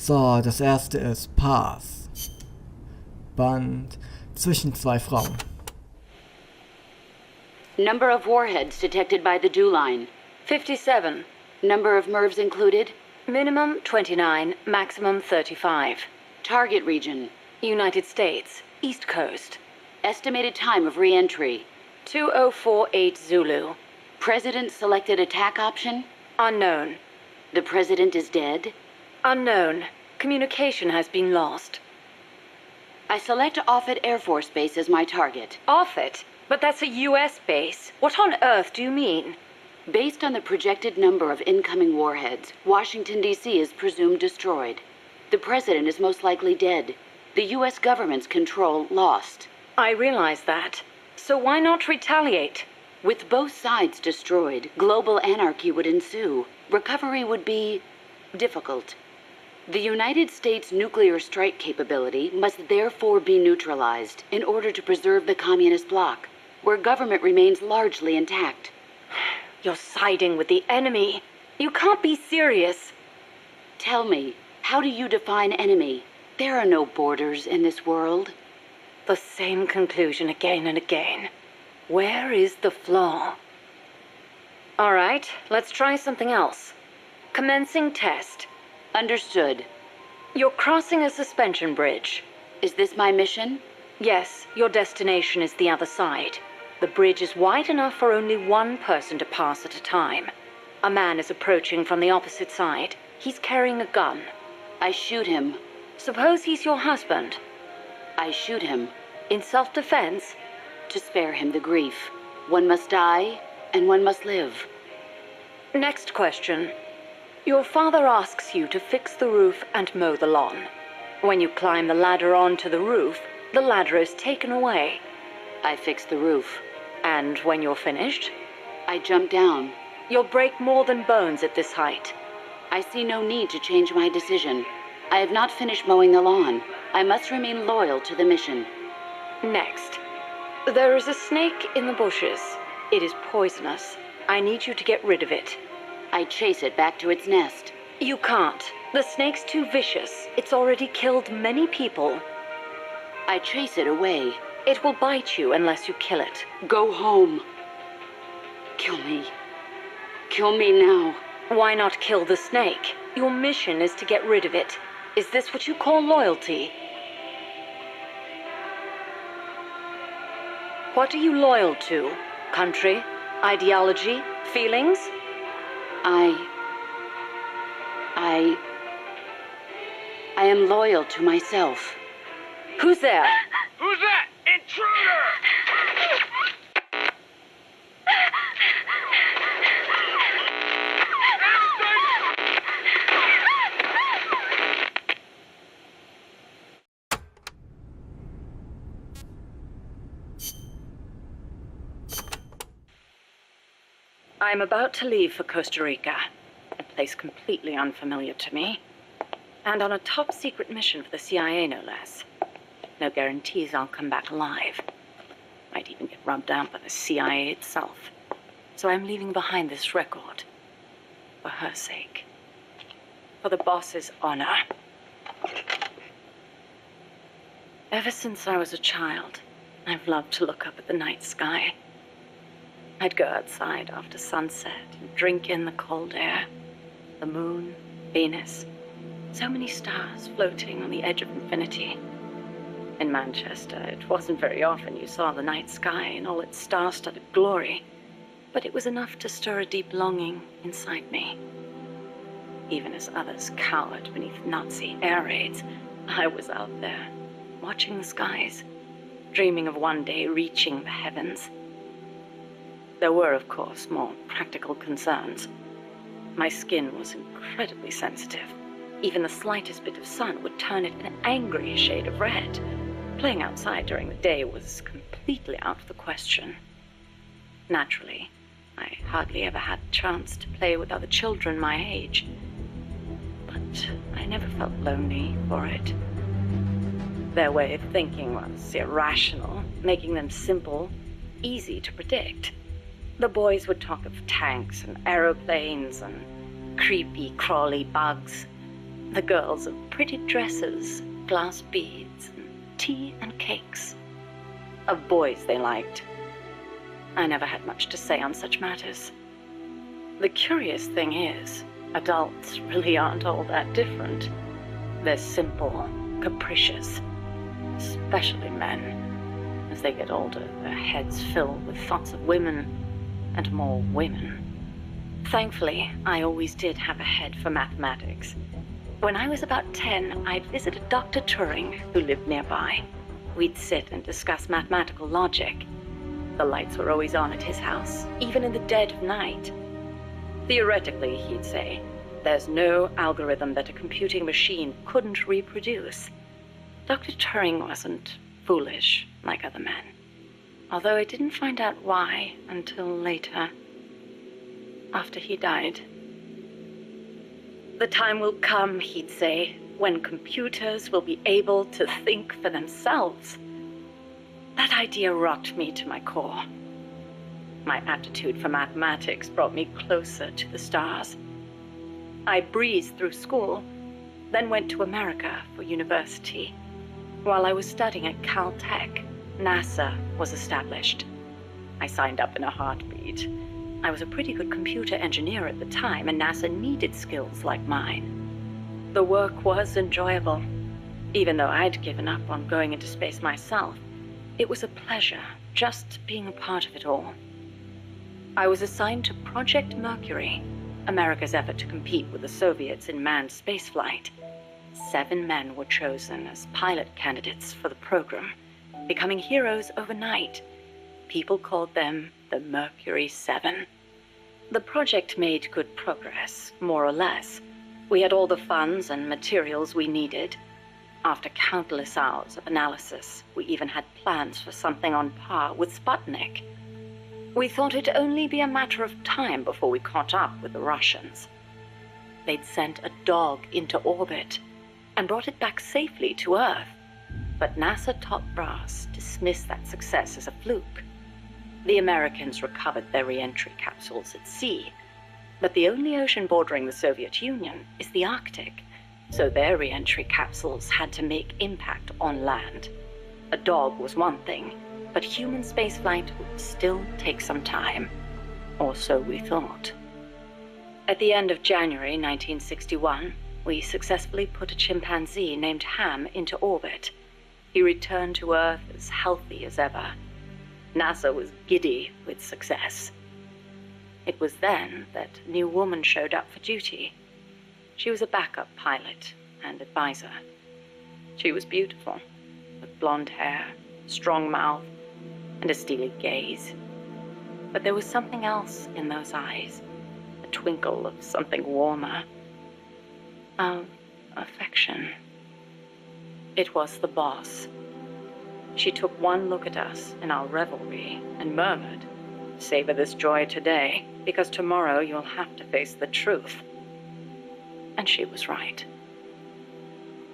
So, das erste ist Pass. Band zwischen zwei Frauen. Number of warheads detected by the dew line. 57. Number of MIRVs included. Minimum 29, maximum 35. Target region. United States, East Coast. Estimated time of re-entry. 2048 Zulu. President selected attack option. Unknown. The president is dead. Unknown. Communication has been lost. I select Offutt Air Force Base as my target. Offutt? But that's a U.S. base. What on earth do you mean? Based on the projected number of incoming warheads, Washington, D.C. is presumed destroyed. The president is most likely dead. The U.S. government's control lost. I realize that. So why not retaliate? With both sides destroyed, global anarchy would ensue. Recovery would be difficult. The United States' nuclear strike capability must therefore be neutralized in order to preserve the communist bloc, where government remains largely intact. You're siding with the enemy. You can't be serious. Tell me, how do you define enemy? There are no borders in this world. The same conclusion again and again. Where is the flaw? All right, let's try something else. Commencing test. Understood. You're crossing a suspension bridge. Is this my mission? Yes, your destination is the other side. The bridge is wide enough for only one person to pass at a time. A man is approaching from the opposite side. He's carrying a gun. I shoot him. Suppose he's your husband. I shoot him. In self-defense? To spare him the grief. One must die, and one must live. Next question. Your father asks you to fix the roof and mow the lawn. When you climb the ladder onto the roof, the ladder is taken away. I fix the roof. And when you're finished? I jump down. You'll break more than bones at this height. I see no need to change my decision. I have not finished mowing the lawn. I must remain loyal to the mission. Next. There is a snake in the bushes. It is poisonous. I need you to get rid of it. I chase it back to its nest. You can't. The snake's too vicious. It's already killed many people. I chase it away. It will bite you unless you kill it. Go home. Kill me. Kill me now. Why not kill the snake? Your mission is to get rid of it. Is this what you call loyalty? What are you loyal to? Country? Ideology? Feelings? I am loyal to myself. Who's there? Who's that? Intruder! I'm about to leave for Costa Rica, a place completely unfamiliar to me, and on a top-secret mission for the CIA, no less. No guarantees I'll come back alive. Might even get rubbed out by the CIA itself. So I'm leaving behind this record. For her sake. For the boss's honor. Ever since I was a child, I've loved to look up at the night sky. I'd go outside after sunset and drink in the cold air. The moon, Venus, so many stars floating on the edge of infinity. In Manchester, it wasn't very often you saw the night sky in all its star-studded glory, but it was enough to stir a deep longing inside me. Even as others cowered beneath Nazi air raids, I was out there, watching the skies, dreaming of one day reaching the heavens. There were, of course, more practical concerns. My skin was incredibly sensitive. Even the slightest bit of sun would turn it an angry shade of red. Playing outside during the day was completely out of the question. Naturally, I hardly ever had the chance to play with other children my age. But I never felt lonely for it. Their way of thinking was irrational, making them simple, easy to predict. The boys would talk of tanks and aeroplanes and creepy, crawly bugs. The girls of pretty dresses, glass beads, and tea and cakes. Of boys they liked. I never had much to say on such matters. The curious thing is, adults really aren't all that different. They're simple, capricious, especially men. As they get older, their heads fill with thoughts of women, and more women. Thankfully, I always did have a head for mathematics. When I was about 10, I'd visited Dr. Turing, who lived nearby. We'd sit and discuss mathematical logic. The lights were always on at his house, even in the dead of night. Theoretically, he'd say, there's no algorithm that a computing machine couldn't reproduce. Dr. Turing wasn't foolish like other men, although I didn't find out why until later, after he died. The time will come, he'd say, when computers will be able to think for themselves. That idea rocked me to my core. My aptitude for mathematics brought me closer to the stars. I breezed through school, then went to America for university. While I was studying at Caltech, NASA was established. I signed up in a heartbeat. I was a pretty good computer engineer at the time, and NASA needed skills like mine. The work was enjoyable. Even though I'd given up on going into space myself, it was a pleasure just being a part of it all. I was assigned to Project Mercury, America's effort to compete with the Soviets in manned spaceflight. 7 men were chosen as pilot candidates for the program, becoming heroes overnight. People called them the Mercury 7. The project made good progress, more or less. We had all the funds and materials we needed. After countless hours of analysis, we even had plans for something on par with Sputnik. We thought it'd only be a matter of time before we caught up with the Russians. They'd sent a dog into orbit and brought it back safely to Earth. But NASA top brass dismissed that success as a fluke. The Americans recovered their re-entry capsules at sea, but the only ocean bordering the Soviet Union is the Arctic, so their re-entry capsules had to make impact on land. A dog was one thing, but human spaceflight would still take some time, or so we thought. At the end of January 1961, we successfully put a chimpanzee named Ham into orbit. He returned to Earth as healthy as ever. NASA was giddy with success. It was then that a new woman showed up for duty. She was a backup pilot and advisor. She was beautiful, with blonde hair, strong mouth, and a steely gaze. But there was something else in those eyes, a twinkle of something warmer, of affection. It was the boss. She took one look at us in our revelry and murmured, "Savor this joy today, because tomorrow you'll have to face the truth." And she was right.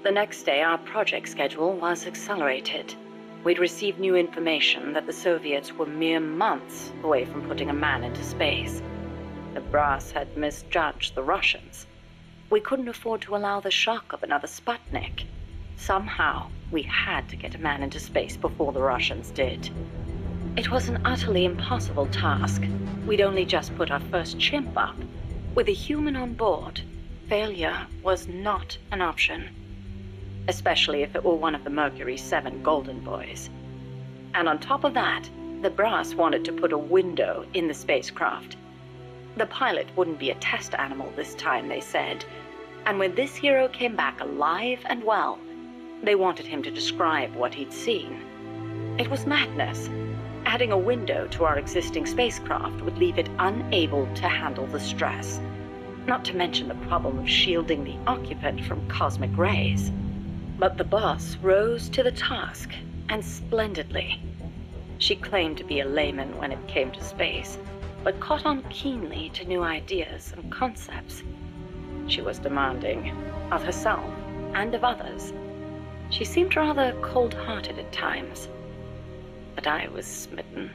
The next day, our project schedule was accelerated. We'd received new information that the Soviets were mere months away from putting a man into space. The brass had misjudged the Russians. We couldn't afford to allow the shock of another Sputnik. Somehow, we had to get a man into space before the Russians did. It was an utterly impossible task. We'd only just put our first chimp up. With a human on board, failure was not an option, especially if it were one of the Mercury 7 Golden Boys. And on top of that, the brass wanted to put a window in the spacecraft. The pilot wouldn't be a test animal this time, they said. And when this hero came back alive and well, they wanted him to describe what he'd seen. It was madness. Adding a window to our existing spacecraft would leave it unable to handle the stress, not to mention the problem of shielding the occupant from cosmic rays. But the boss rose to the task, and splendidly. She claimed to be a layman when it came to space, but caught on keenly to new ideas and concepts. She was demanding, of herself and of others. She seemed rather cold-hearted at times, but I was smitten.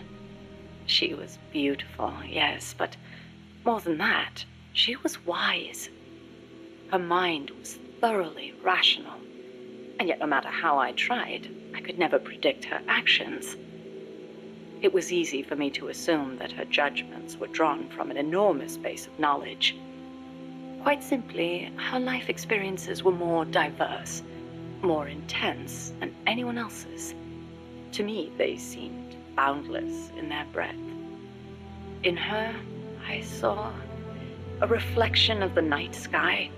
She was beautiful, yes, but more than that, she was wise. Her mind was thoroughly rational. And yet no matter how I tried, I could never predict her actions. It was easy for me to assume that her judgments were drawn from an enormous base of knowledge. Quite simply, her life experiences were more diverse, more intense than anyone else's. To me, they seemed boundless in their breadth. In her, I saw a reflection of the night sky.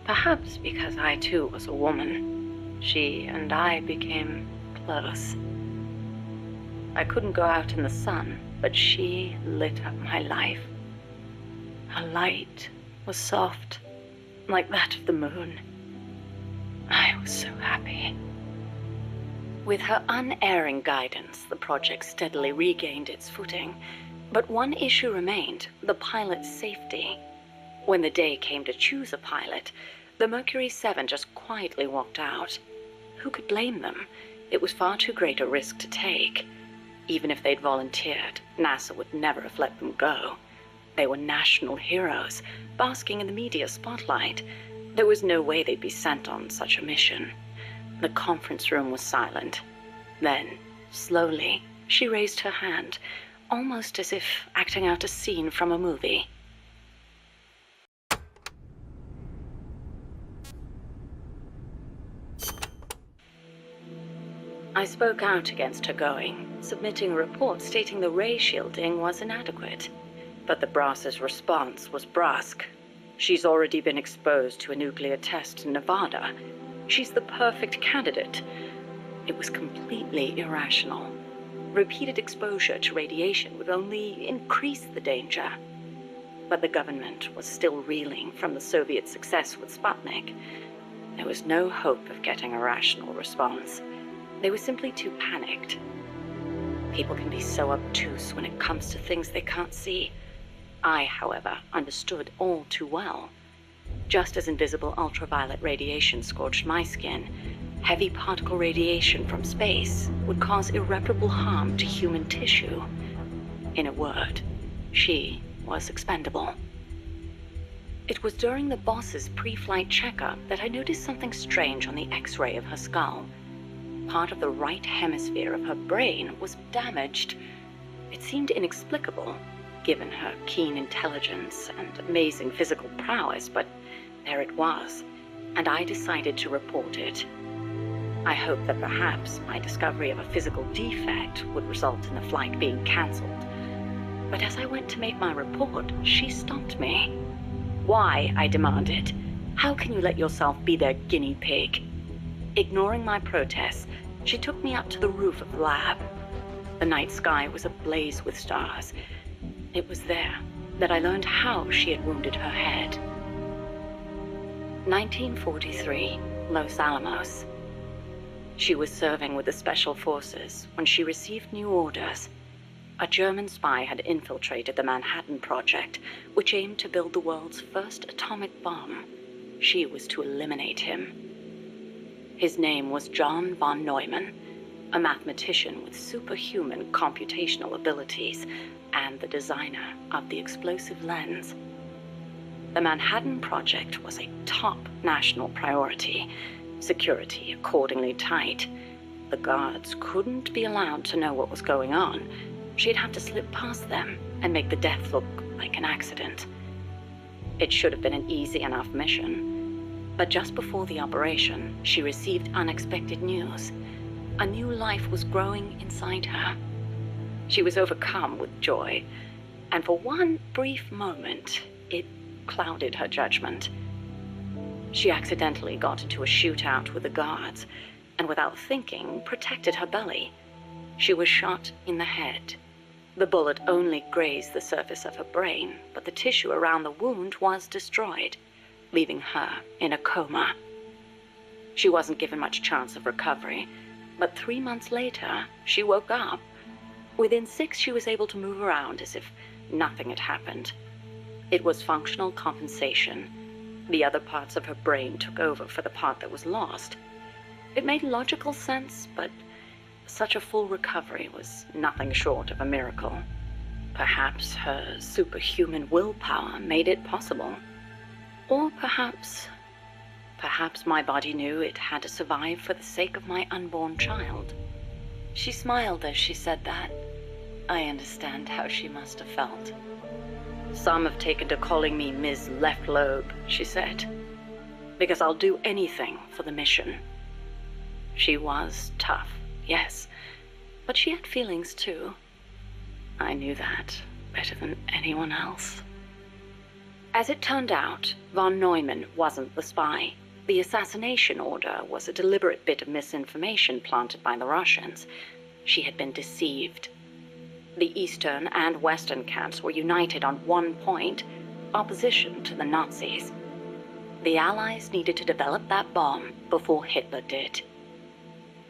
Perhaps because I too was a woman, she and I became close. I couldn't go out in the sun, but she lit up my life. Her light was soft, like that of the moon. I was so happy. With her unerring guidance, the project steadily regained its footing. But one issue remained, the pilot's safety. When the day came to choose a pilot, the Mercury 7 just quietly walked out. Who could blame them? It was far too great a risk to take. Even if they'd volunteered, NASA would never have let them go. They were national heroes, basking in the media spotlight. There was no way they'd be sent on such a mission. The conference room was silent. Then, slowly, she raised her hand, almost as if acting out a scene from a movie. I spoke out against her going, submitting a report stating the ray shielding was inadequate. But the brass's response was brusque. She's already been exposed to a nuclear test in Nevada. She's the perfect candidate. It was completely irrational. Repeated exposure to radiation would only increase the danger. But the government was still reeling from the Soviet success with Sputnik. There was no hope of getting a rational response. They were simply too panicked. People can be so obtuse when it comes to things they can't see. I, however, understood all too well. Just as invisible ultraviolet radiation scorched my skin, heavy particle radiation from space would cause irreparable harm to human tissue. In a word, she was expendable. It was during the boss's pre-flight checkup that I noticed something strange on the X-ray of her skull. Part of the right hemisphere of her brain was damaged. It seemed inexplicable, given her keen intelligence and amazing physical prowess, but there it was, and I decided to report it. I hoped that perhaps my discovery of a physical defect would result in the flight being cancelled. But as I went to make my report, she stopped me. "Why?" I demanded. "How can you let yourself be their guinea pig?" Ignoring my protests, she took me up to the roof of the lab. The night sky was ablaze with stars. It was there that I learned how she had wounded her head. 1943, Los Alamos. She was serving with the Special Forces when she received new orders. A German spy had infiltrated the Manhattan Project, which aimed to build the world's first atomic bomb. She was to eliminate him. His name was John von Neumann, a mathematician with superhuman computational abilities and the designer of the explosive lens. The Manhattan Project was a top national priority, security accordingly tight. The guards couldn't be allowed to know what was going on. She'd have to slip past them and make the death look like an accident. It should have been an easy enough mission. But just before the operation, she received unexpected news. A new life was growing inside her. She was overcome with joy, and for one brief moment, it clouded her judgment. She accidentally got into a shootout with the guards, and without thinking, protected her belly. She was shot in the head. The bullet only grazed the surface of her brain, but the tissue around the wound was destroyed, leaving her in a coma. She wasn't given much chance of recovery, but 3 months later, she woke up. Within 6, she was able to move around as if nothing had happened. It was functional compensation. The other parts of her brain took over for the part that was lost. It made logical sense, but such a full recovery was nothing short of a miracle. Perhaps her superhuman willpower made it possible. Or perhaps Perhaps my body knew it had to survive for the sake of my unborn child. She smiled as she said that. I understand how she must have felt. Some have taken to calling me Ms. Left Lobe, she said, because I'll do anything for the mission. She was tough, yes, but she had feelings too. I knew that better than anyone else. As it turned out, von Neumann wasn't the spy. The assassination order was a deliberate bit of misinformation planted by the Russians. She had been deceived. The Eastern and Western camps were united on one point: opposition to the Nazis. The Allies needed to develop that bomb before Hitler did.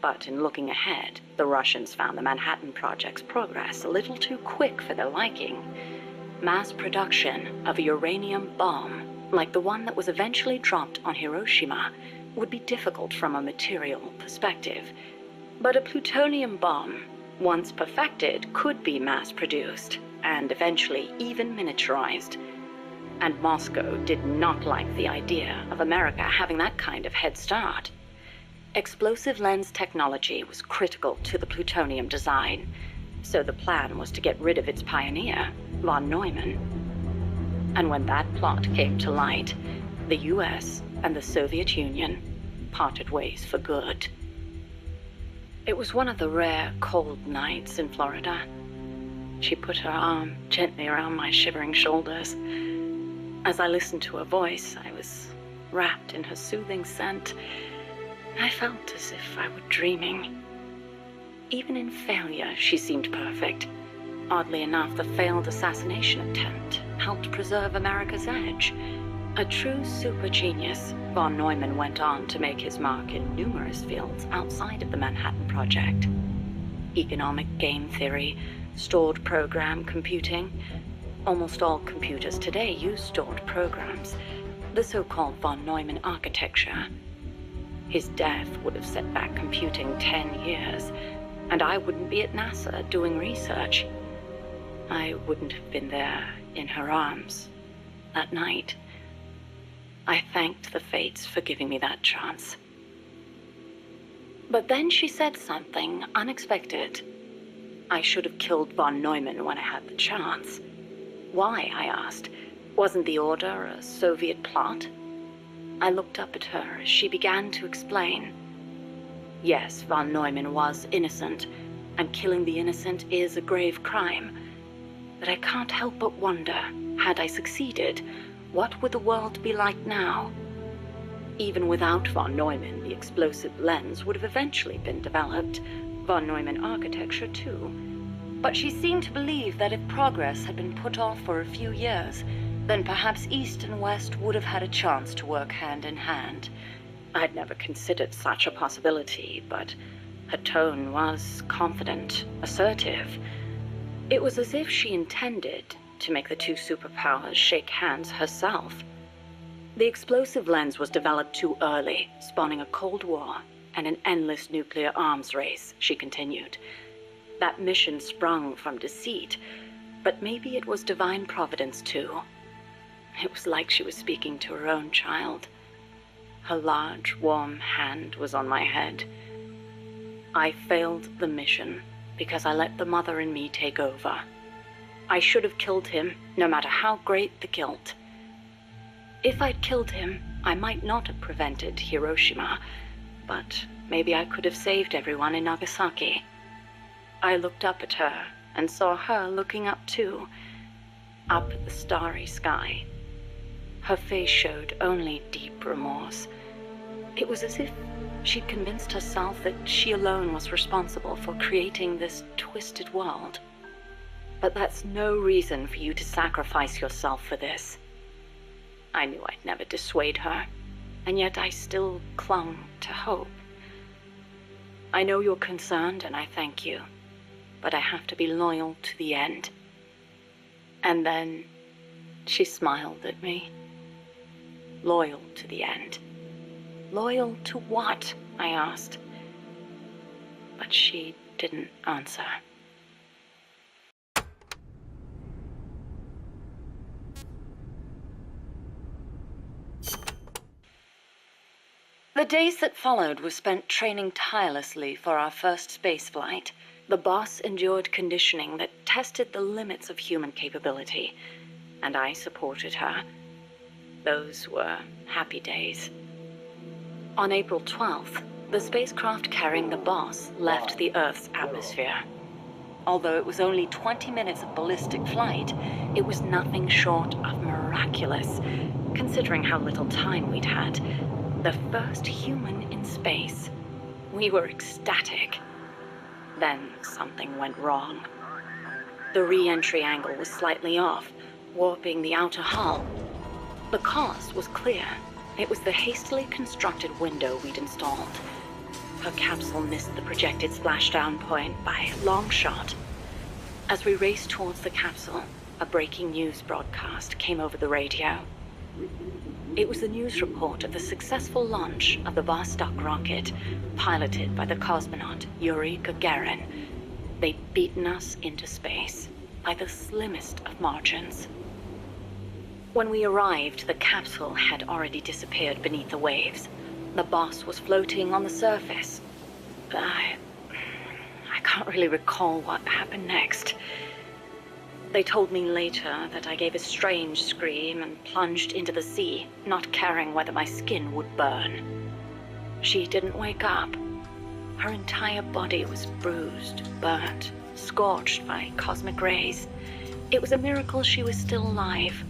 But in looking ahead, the Russians found the Manhattan Project's progress a little too quick for their liking. Mass production of a uranium bomb, like the one that was eventually dropped on Hiroshima, would be difficult from a material perspective. But a plutonium bomb, once perfected, could be mass-produced, and eventually even miniaturized. And Moscow did not like the idea of America having that kind of head start. Explosive lens technology was critical to the plutonium design, so the plan was to get rid of its pioneer, von Neumann. And when that plot came to light, the US and the Soviet Union parted ways for good. It was one of the rare cold nights in Florida. She put her arm gently around my shivering shoulders. As I listened to her voice, I was wrapped in her soothing scent. I felt as if I were dreaming. Even in failure, she seemed perfect. Oddly enough, the failed assassination attempt helped preserve America's edge. A true super genius, von Neumann went on to make his mark in numerous fields outside of the Manhattan Project. Economic game theory, stored program computing. Almost all computers today use stored programs, the so-called von Neumann architecture. His death would have set back computing 10 years, and I wouldn't be at NASA doing research. I wouldn't have been there in her arms that night. I thanked the fates for giving me that chance. But then she said something unexpected. I should have killed von Neumann when I had the chance. Why, I asked. Wasn't the order a Soviet plot? I looked up at her as she began to explain. Yes, von Neumann was innocent, and killing the innocent is a grave crime. But I can't help but wonder, had I succeeded, what would the world be like now? Even without von Neumann, the explosive lens would have eventually been developed. Von Neumann architecture, too. But she seemed to believe that if progress had been put off for a few years, then perhaps East and West would have had a chance to work hand in hand. I'd never considered such a possibility, but her tone was confident, assertive. It was as if she intended to make the two superpowers shake hands herself. The explosive lens was developed too early, spawning a Cold War and an endless nuclear arms race, she continued. That mission sprung from deceit, but maybe it was divine providence too. It was like she was speaking to her own child. Her large, warm hand was on my head. I failed the mission because I let the mother in me take over. I should have killed him, no matter how great the guilt. If I'd killed him, I might not have prevented Hiroshima, but maybe I could have saved everyone in Nagasaki. I looked up at her and saw her looking up too, up at the starry sky. Her face showed only deep remorse. It was as if she'd convinced herself that she alone was responsible for creating this twisted world. But that's no reason for you to sacrifice yourself for this. I knew I'd never dissuade her, and yet I still clung to hope. I know you're concerned, and I thank you, but I have to be loyal to the end. And then she smiled at me. Loyal to the end. Loyal to what? I asked. But she didn't answer. The days that followed were spent training tirelessly for our first space flight. The boss endured conditioning that tested the limits of human capability, and I supported her. Those were happy days. On April 12th, the spacecraft carrying the boss left the Earth's atmosphere. Although it was only 20 minutes of ballistic flight, it was nothing short of miraculous, considering how little time we'd had. The first human in space. We were ecstatic. Then something went wrong. The re-entry angle was slightly off, warping the outer hull. The cause was clear. It was the hastily constructed window we'd installed. Her capsule missed the projected splashdown point by a long shot. As we raced towards the capsule, a breaking news broadcast came over the radio. It was the news report of the successful launch of the Vostok rocket, piloted by the cosmonaut Yuri Gagarin. They'd beaten us into space by the slimmest of margins. When we arrived, the capsule had already disappeared beneath the waves. The boss was floating on the surface. I can't really recall what happened next. They told me later that I gave a strange scream and plunged into the sea, not caring whether my skin would burn. She didn't wake up. Her entire body was bruised, burnt, scorched by cosmic rays. It was a miracle she was still alive.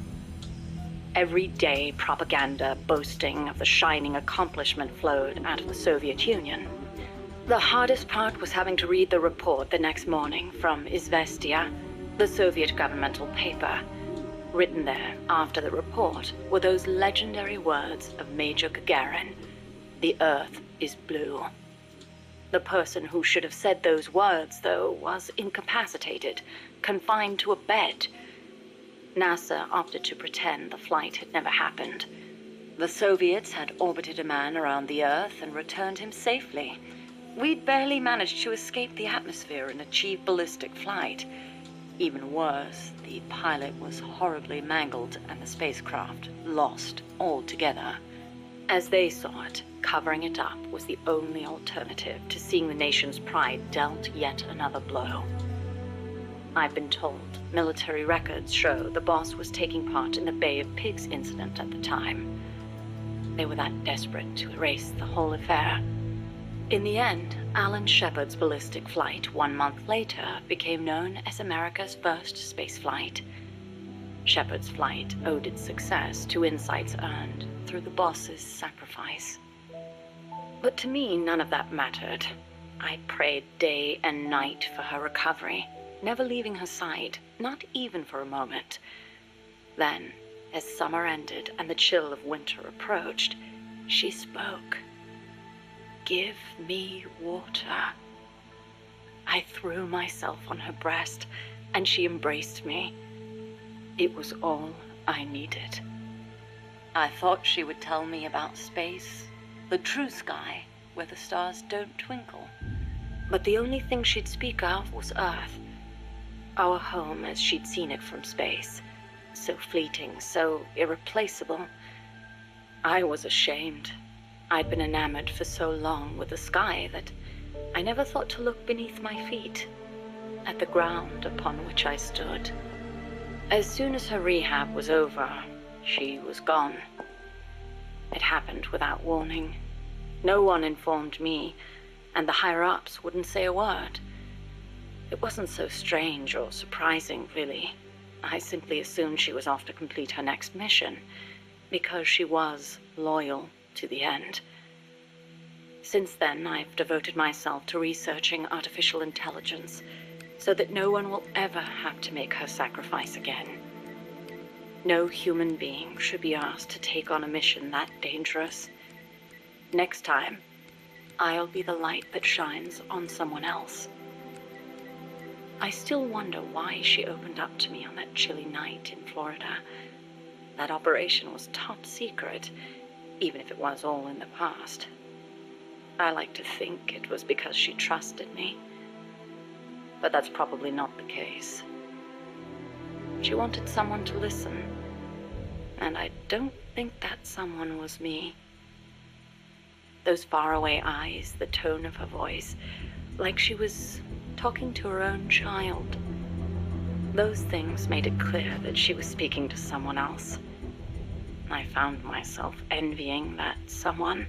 Every day, propaganda boasting of the shining accomplishment flowed out of the Soviet Union. The hardest part was having to read the report the next morning from Izvestia, the Soviet governmental paper. Written there after the report were those legendary words of Major Gagarin: "The Earth is blue." The person who should have said those words, though, was incapacitated, confined to a bed. NASA opted to pretend the flight had never happened. The Soviets had orbited a man around the Earth and returned him safely. We'd barely managed to escape the atmosphere and achieve ballistic flight. Even worse, the pilot was horribly mangled and the spacecraft lost altogether. As they saw it, covering it up was the only alternative to seeing the nation's pride dealt yet another blow. I've been told military records show the boss was taking part in the Bay of Pigs incident at the time. They were that desperate to erase the whole affair. In the end, Alan Shepard's ballistic flight 1 month later became known as America's first spaceflight. Shepard's flight owed its success to insights earned through the boss's sacrifice. But to me, none of that mattered. I prayed day and night for her recovery, never leaving her side, not even for a moment. Then, as summer ended and the chill of winter approached, she spoke. "Give me water." I threw myself on her breast, and she embraced me. It was all I needed. I thought she would tell me about space, the true sky, where the stars don't twinkle. But the only thing she'd speak of was Earth, our home as she'd seen it from space, so fleeting, so irreplaceable. I was ashamed. I'd been enamored for so long with the sky that I never thought to look beneath my feet, at the ground upon which I stood. As soon as her rehab was over, she was gone. It happened without warning. No one informed me, and the higher-ups wouldn't say a word. It wasn't so strange or surprising, really. I simply assumed she was off to complete her next mission, because she was loyal to the end. Since then, I've devoted myself to researching artificial intelligence, so that no one will ever have to make her sacrifice again. No human being should be asked to take on a mission that dangerous. Next time, I'll be the light that shines on someone else. I still wonder why she opened up to me on that chilly night in Florida. That operation was top secret, even if it was all in the past. I like to think it was because she trusted me, but that's probably not the case. She wanted someone to listen, and I don't think that someone was me. Those faraway eyes, the tone of her voice, like she was talking to her own child. Those things made it clear that she was speaking to someone else. I found myself envying that someone.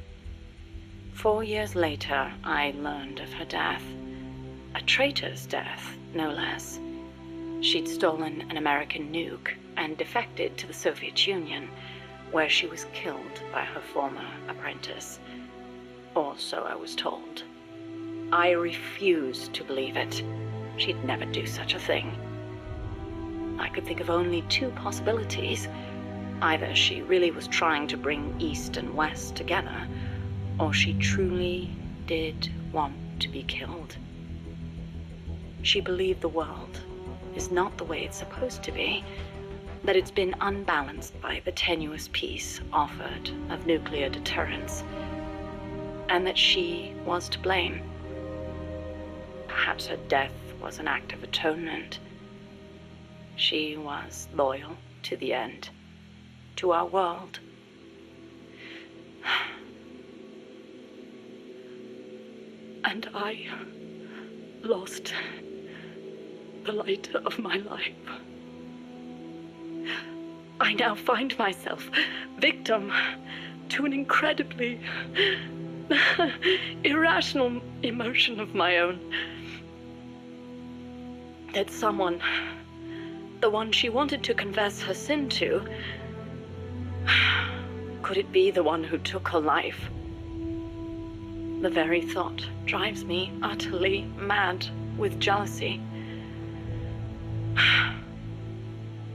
4 years later, I learned of her death. A traitor's death, no less. She'd stolen an American nuke and defected to the Soviet Union, where she was killed by her former apprentice. Or so I was told. I refused to believe it. She'd never do such a thing. I could think of only two possibilities. Either she really was trying to bring East and West together, or she truly did want to be killed. She believed the world is not the way it's supposed to be, that it's been unbalanced by the tenuous peace offered of nuclear deterrence, and that she was to blame. Perhaps her death was an act of atonement. She was loyal to the end, to our world. And I lost the light of my life. I now find myself victim to an incredibly irrational emotion of my own. That someone, the one she wanted to confess her sin to, could it be the one who took her life? The very thought drives me utterly mad with jealousy.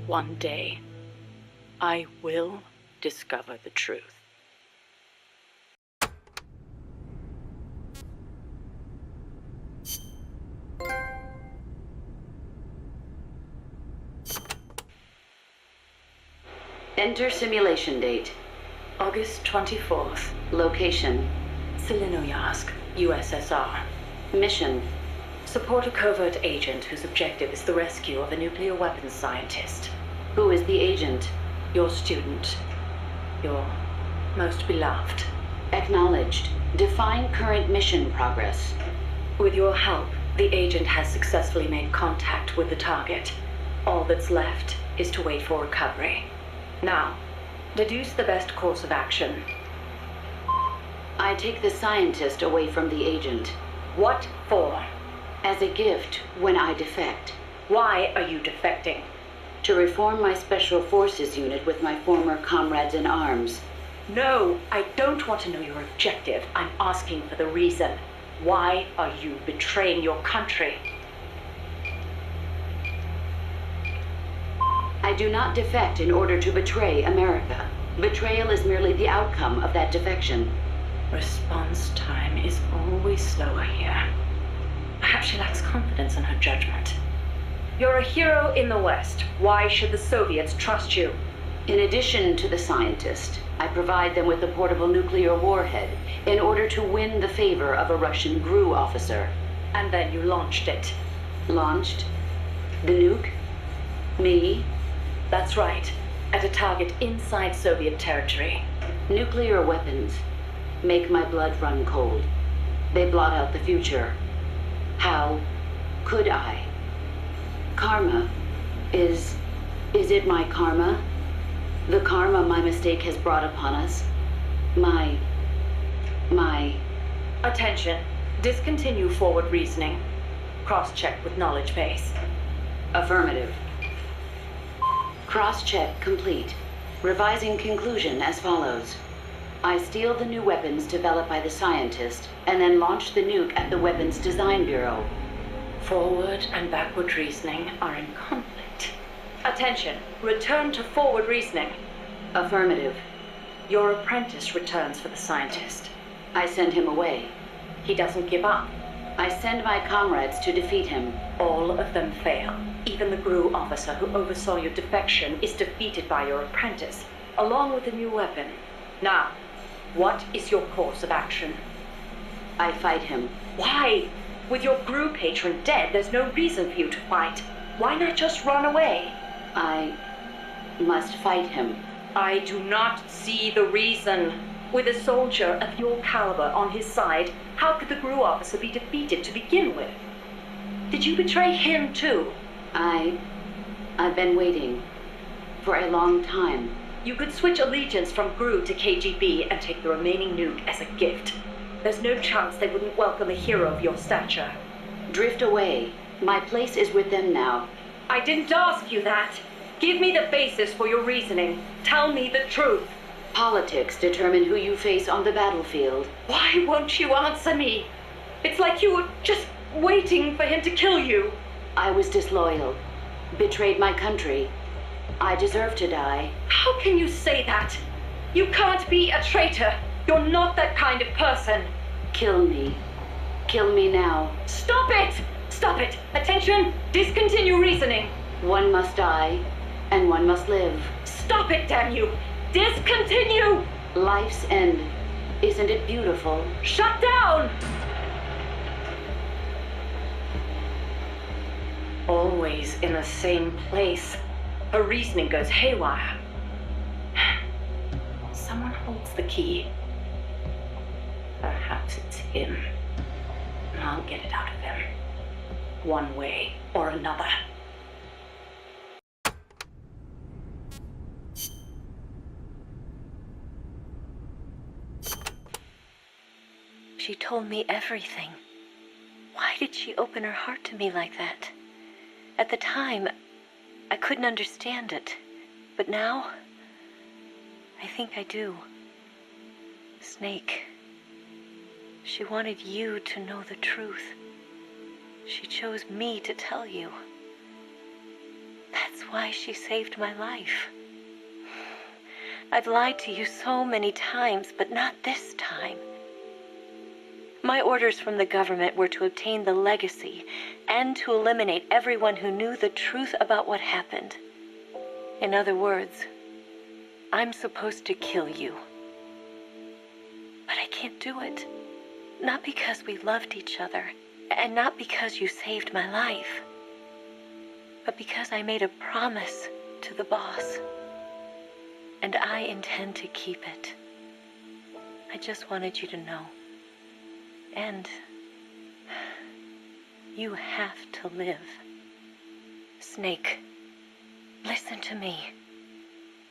One day, I will discover the truth. Enter simulation date. August 24th, Location. Selinoyarsk, USSR. Mission. Support a covert agent whose objective is the rescue of a nuclear weapons scientist. Who is the agent? Your student. Your most beloved. Acknowledged. Define current mission progress. With your help, the agent has successfully made contact with the target. All that's left is to wait for recovery. Now, deduce the best course of action. I take the scientist away from the agent. What for? As a gift when I defect. Why are you defecting? To reform my special forces unit with my former comrades in arms. No, I don't want to know your objective. I'm asking for the reason. Why are you betraying your country? I do not defect in order to betray America. Betrayal is merely the outcome of that defection. Response time is always slower here. Perhaps she lacks confidence in her judgment. You're a hero in the West. Why should the Soviets trust you? In addition to the scientist, I provide them with a portable nuclear warhead in order to win the favor of a Russian GRU officer. And then you launched it. Launched? The nuke? Me? That's right. At a target inside Soviet territory. Nuclear weapons make my blood run cold. They blot out the future. How could I? Karma. Is it my karma? The karma my mistake has brought upon us? My... Attention. Discontinue forward reasoning. Cross-check with knowledge base. Affirmative. Cross-check complete. Revising conclusion as follows. I steal the new weapons developed by the scientist and then launch the nuke at the Weapons Design Bureau. Forward and backward reasoning are in conflict. Attention. Return to forward reasoning. Affirmative. Your apprentice returns for the scientist. I send him away. He doesn't give up. I send my comrades to defeat him. All of them fail. Even the GRU officer who oversaw your defection is defeated by your apprentice, along with the new weapon. Now, what is your course of action? I fight him. Why? With your GRU patron dead, there's no reason for you to fight. Why not just run away? I must fight him. I do not see the reason. With a soldier of your caliber on his side, how could the GRU officer be defeated to begin with? Did you betray him too? I've been waiting for a long time. You could switch allegiance from GRU to KGB and take the remaining nuke as a gift. There's no chance they wouldn't welcome a hero of your stature. Drift away. My place is with them now. I didn't ask you that. Give me the basis for your reasoning. Tell me the truth. Politics determine who you face on the battlefield. Why won't you answer me? It's like you were just waiting for him to kill you. I was disloyal. Betrayed my country. I deserve to die. How can you say that? You can't be a traitor. You're not that kind of person. Kill me. Kill me now. Stop it! Stop it! Attention! Discontinue reasoning. One must die, and one must live. Stop it, damn you! Discontinue! Life's end. Isn't it beautiful? Shut down! Always in the same place. Her reasoning goes haywire. Someone holds the key. Perhaps it's him. I'll get it out of him. One way or another. She told me everything. Why did she open her heart to me like that? At the time, I couldn't understand it. But now, I think I do. Snake, she wanted you to know the truth. She chose me to tell you. That's why she saved my life. I've lied to you so many times, but not this time. My orders from the government were to obtain the legacy and to eliminate everyone who knew the truth about what happened. In other words, I'm supposed to kill you. But I can't do it. Not because we loved each other, and not because you saved my life, but because I made a promise to the boss, and I intend to keep it. I just wanted you to know. And you have to live. Snake, listen to me.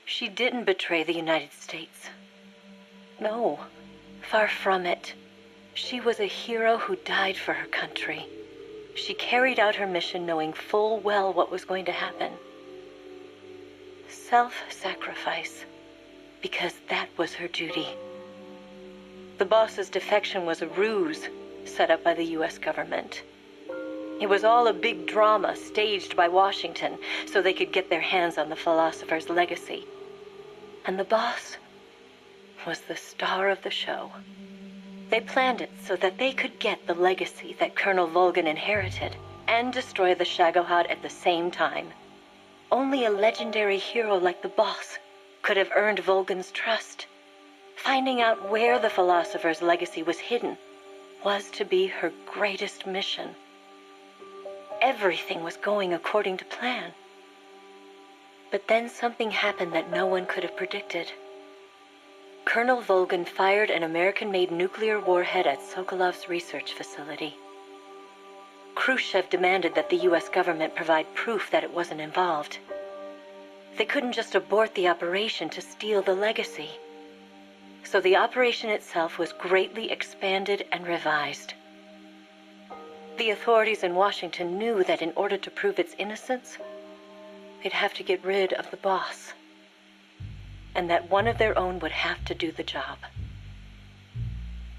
She didn't betray the United States. No, far from it. She was a hero who died for her country. She carried out her mission knowing full well what was going to happen. Self-sacrifice, because that was her duty. The boss's defection was a ruse set up by the U.S. government. It was all a big drama staged by Washington so they could get their hands on the philosopher's legacy. And the boss was the star of the show. They planned it so that they could get the legacy that Colonel Volgin inherited and destroy the Shagohod at the same time. Only a legendary hero like the boss could have earned Volgin's trust. Finding out where the philosopher's legacy was hidden was to be her greatest mission. Everything was going according to plan. But then something happened that no one could have predicted. Colonel Volgin fired an American-made nuclear warhead at Sokolov's research facility. Khrushchev demanded that the U.S. government provide proof that it wasn't involved. They couldn't just abort the operation to steal the legacy. So the operation itself was greatly expanded and revised. The authorities in Washington knew that in order to prove its innocence, they'd have to get rid of the boss, and that one of their own would have to do the job.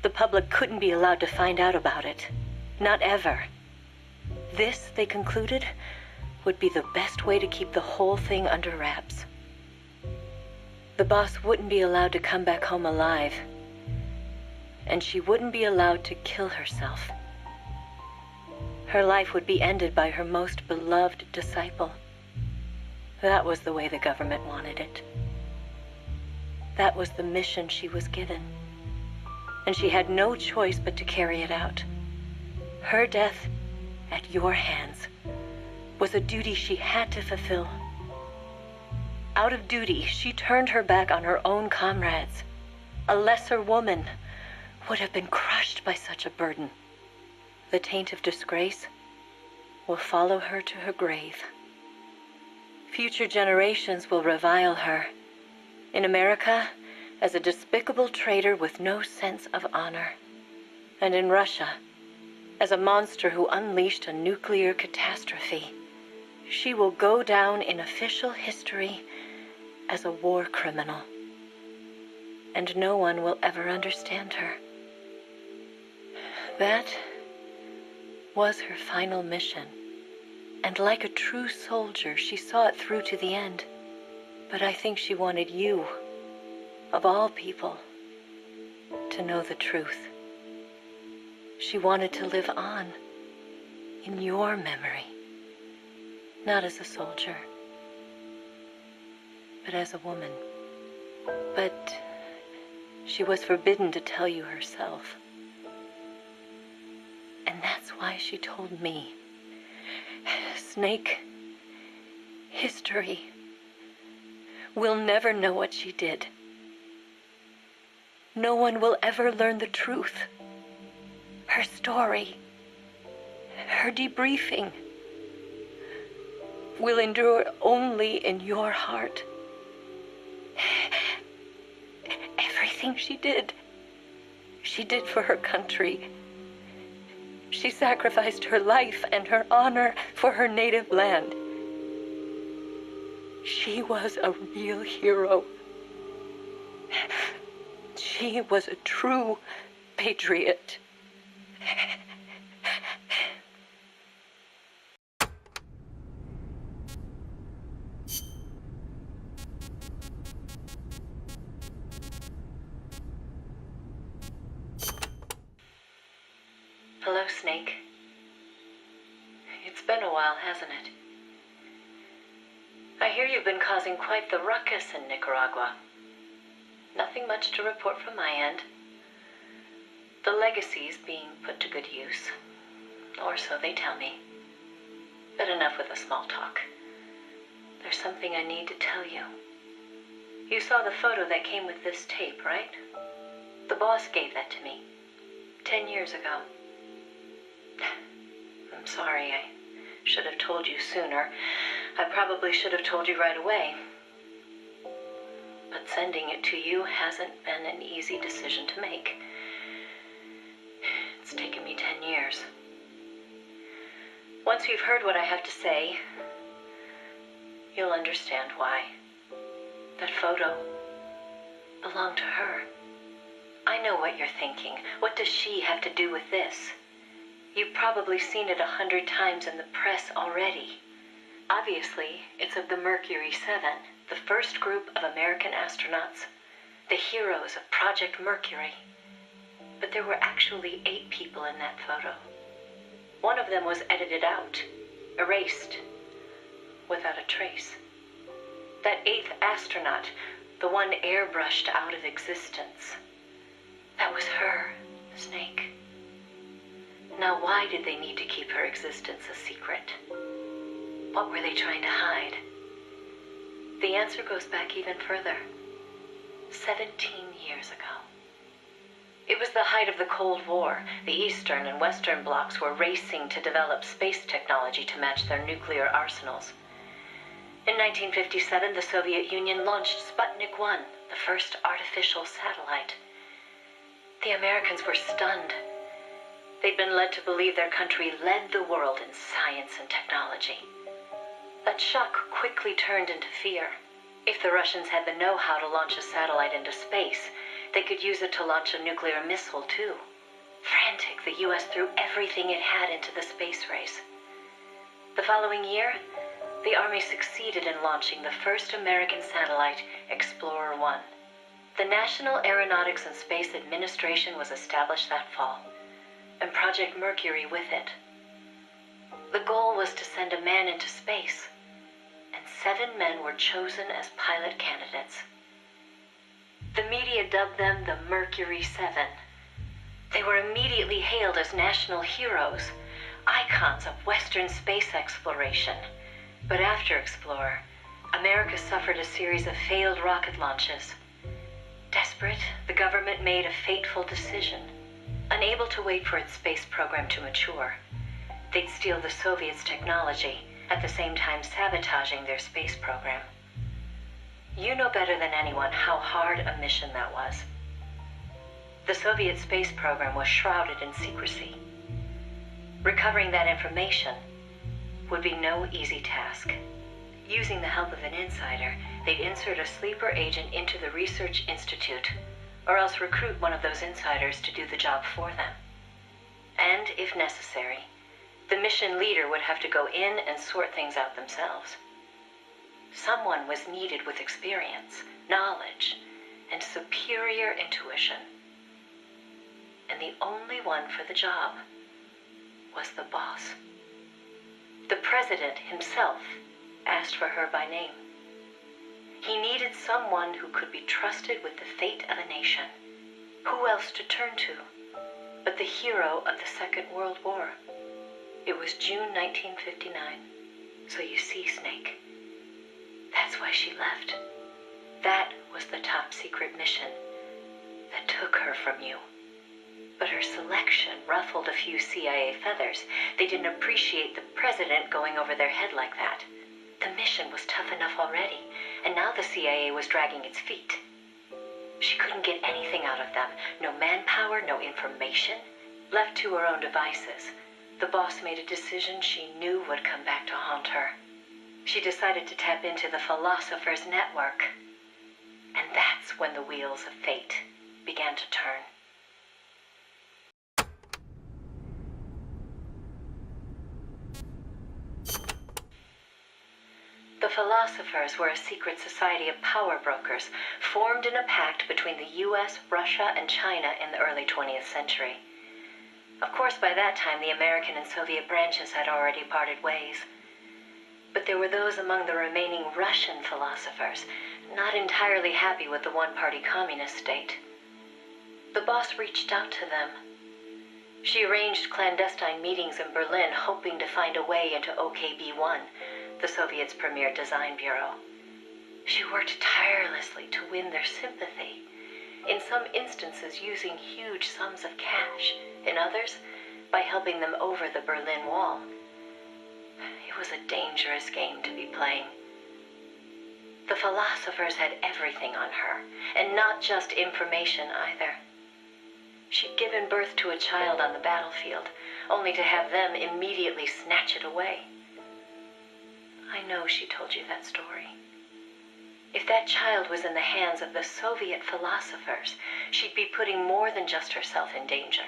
The public couldn't be allowed to find out about it, not ever. This, they concluded, would be the best way to keep the whole thing under wraps. The boss wouldn't be allowed to come back home alive, and she wouldn't be allowed to kill herself. Her life would be ended by her most beloved disciple. That was the way the government wanted it. That was the mission she was given, and she had no choice but to carry it out. Her death, at your hands, was a duty she had to fulfill. Out of duty, she turned her back on her own comrades, a lesser woman, would have been crushed by such a burden. The taint of disgrace will follow her to her grave. Future generations will revile her. In America, as a despicable traitor with no sense of honor. And in Russia, as a monster who unleashed a nuclear catastrophe. She will go down in official history as a war criminal. And no one will ever understand her. That was her final mission. And like a true soldier, she saw it through to the end. But I think she wanted you, of all people, to know the truth. She wanted to live on in your memory, not as a soldier, but as a woman. But she was forbidden to tell you herself. And that's why she told me. Snake, history will never know what she did. No one will ever learn the truth. Her story, her debriefing, will endure only in your heart. Everything she did for her country. She sacrificed her life and her honor for her native land. She was a real hero. She was a true patriot. Hello, Snake. It's been a while, hasn't it? I hear you've been causing quite the ruckus in Nicaragua. Nothing much to report from my end. The legacy's being put to good use. Or so they tell me. But enough with the small talk. There's something I need to tell you. You saw the photo that came with this tape, right? The boss gave that to me 10 years ago. I'm sorry, I should have told you sooner. I probably should have told you right away. But sending it to you hasn't been an easy decision to make. It's taken me 10 years. Once you've heard what I have to say, you'll understand why. That photo belonged to her. I know what you're thinking. What does she have to do with this? You've probably seen it 100 times in the press already. Obviously, it's of the Mercury 7, the first group of American astronauts, the heroes of Project Mercury. But there were actually 8 people in that photo. One of them was edited out, erased, without a trace. That 8th astronaut, the one airbrushed out of existence, that was her, Snake. Now, why did they need to keep her existence a secret? What were they trying to hide? The answer goes back even further. 17 years ago. It was the height of the Cold War. The Eastern and Western blocs were racing to develop space technology to match their nuclear arsenals. In 1957, the Soviet Union launched Sputnik 1, the first artificial satellite. The Americans were stunned. They'd been led to believe their country led the world in science and technology. That shock quickly turned into fear. If the Russians had the know-how to launch a satellite into space, they could use it to launch a nuclear missile, too. Frantic, the U.S. threw everything it had into the space race. The following year, the Army succeeded in launching the first American satellite, Explorer 1. The National Aeronautics and Space Administration was established that fall, and Project Mercury with it. The goal was to send a man into space, and 7 men were chosen as pilot candidates. The media dubbed them the Mercury 7. They were immediately hailed as national heroes, icons of Western space exploration. But after Explorer, America suffered a series of failed rocket launches. Desperate, the government made a fateful decision. Unable to wait for its space program to mature, they'd steal the Soviets' technology, at the same time sabotaging their space program. You know better than anyone how hard a mission that was. The Soviet space program was shrouded in secrecy. Recovering that information would be no easy task. Using the help of an insider, they'd insert a sleeper agent into the research institute, or else recruit one of those insiders to do the job for them. And, if necessary, the mission leader would have to go in and sort things out themselves. Someone was needed with experience, knowledge, and superior intuition. And the only one for the job was the boss. The president himself asked for her by name. He needed someone who could be trusted with the fate of a nation. Who else to turn to but the hero of the Second World War? It was June 1959. So you see, Snake, that's why she left. That was the top secret mission that took her from you. But her selection ruffled a few CIA feathers. They didn't appreciate the president going over their head like that. The mission was tough enough already, and now the CIA was dragging its feet. She couldn't get anything out of them. No manpower, no information. Left to her own devices, the boss made a decision she knew would come back to haunt her. She decided to tap into the Philosopher's Network. And that's when the wheels of fate began to turn. The Philosophers were a secret society of power brokers formed in a pact between the US, Russia, and China in the early 20th century. Of course, by that time, the American and Soviet branches had already parted ways. But there were those among the remaining Russian philosophers not entirely happy with the one-party communist state. The boss reached out to them. She arranged clandestine meetings in Berlin, hoping to find a way into OKB-1, the Soviets' premier design bureau. She worked tirelessly to win their sympathy, in some instances using huge sums of cash, in others by helping them over the Berlin Wall. It was a dangerous game to be playing. The Philosophers had everything on her, and not just information either. She'd given birth to a child on the battlefield, only to have them immediately snatch it away. I know she told you that story. If that child was in the hands of the Soviet philosophers, she'd be putting more than just herself in danger.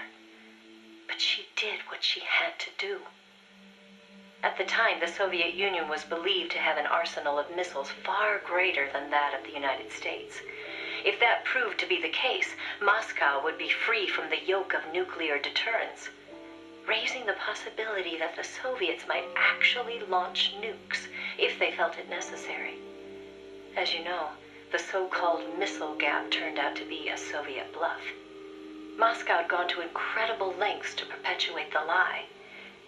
But she did what she had to do. At the time, the Soviet Union was believed to have an arsenal of missiles far greater than that of the United States. If that proved to be the case, Moscow would be free from the yoke of nuclear deterrence, raising the possibility that the Soviets might actually launch nukes if they felt it necessary. As you know, the so-called missile gap turned out to be a Soviet bluff. Moscow had gone to incredible lengths to perpetuate the lie.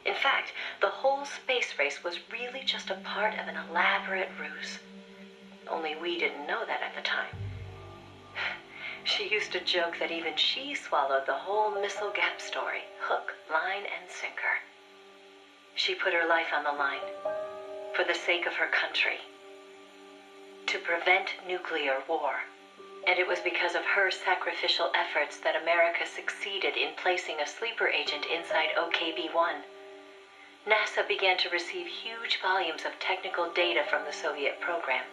In fact, the whole space race was really just a part of an elaborate ruse. Only we didn't know that at the time. She used to joke that even she swallowed the whole missile gap story, hook, line, and sinker. She put her life on the line for the sake of her country, to prevent nuclear war. And it was because of her sacrificial efforts that America succeeded in placing a sleeper agent inside OKB-1. NASA began to receive huge volumes of technical data from the Soviet program.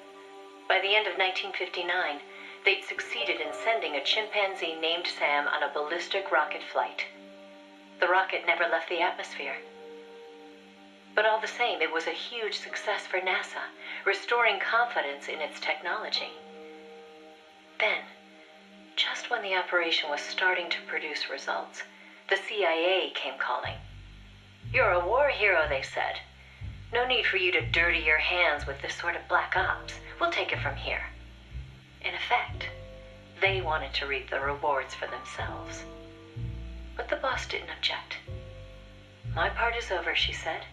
By the end of 1959, they'd succeeded in sending a chimpanzee named Sam on a ballistic rocket flight. The rocket never left the atmosphere. But all the same, it was a huge success for NASA, restoring confidence in its technology. Then, just when the operation was starting to produce results, the CIA came calling. "You're a war hero," they said. "No need for you to dirty your hands with this sort of black ops. We'll take it from here." In effect, they wanted to reap the rewards for themselves. But the boss didn't object. "My part is over," she said.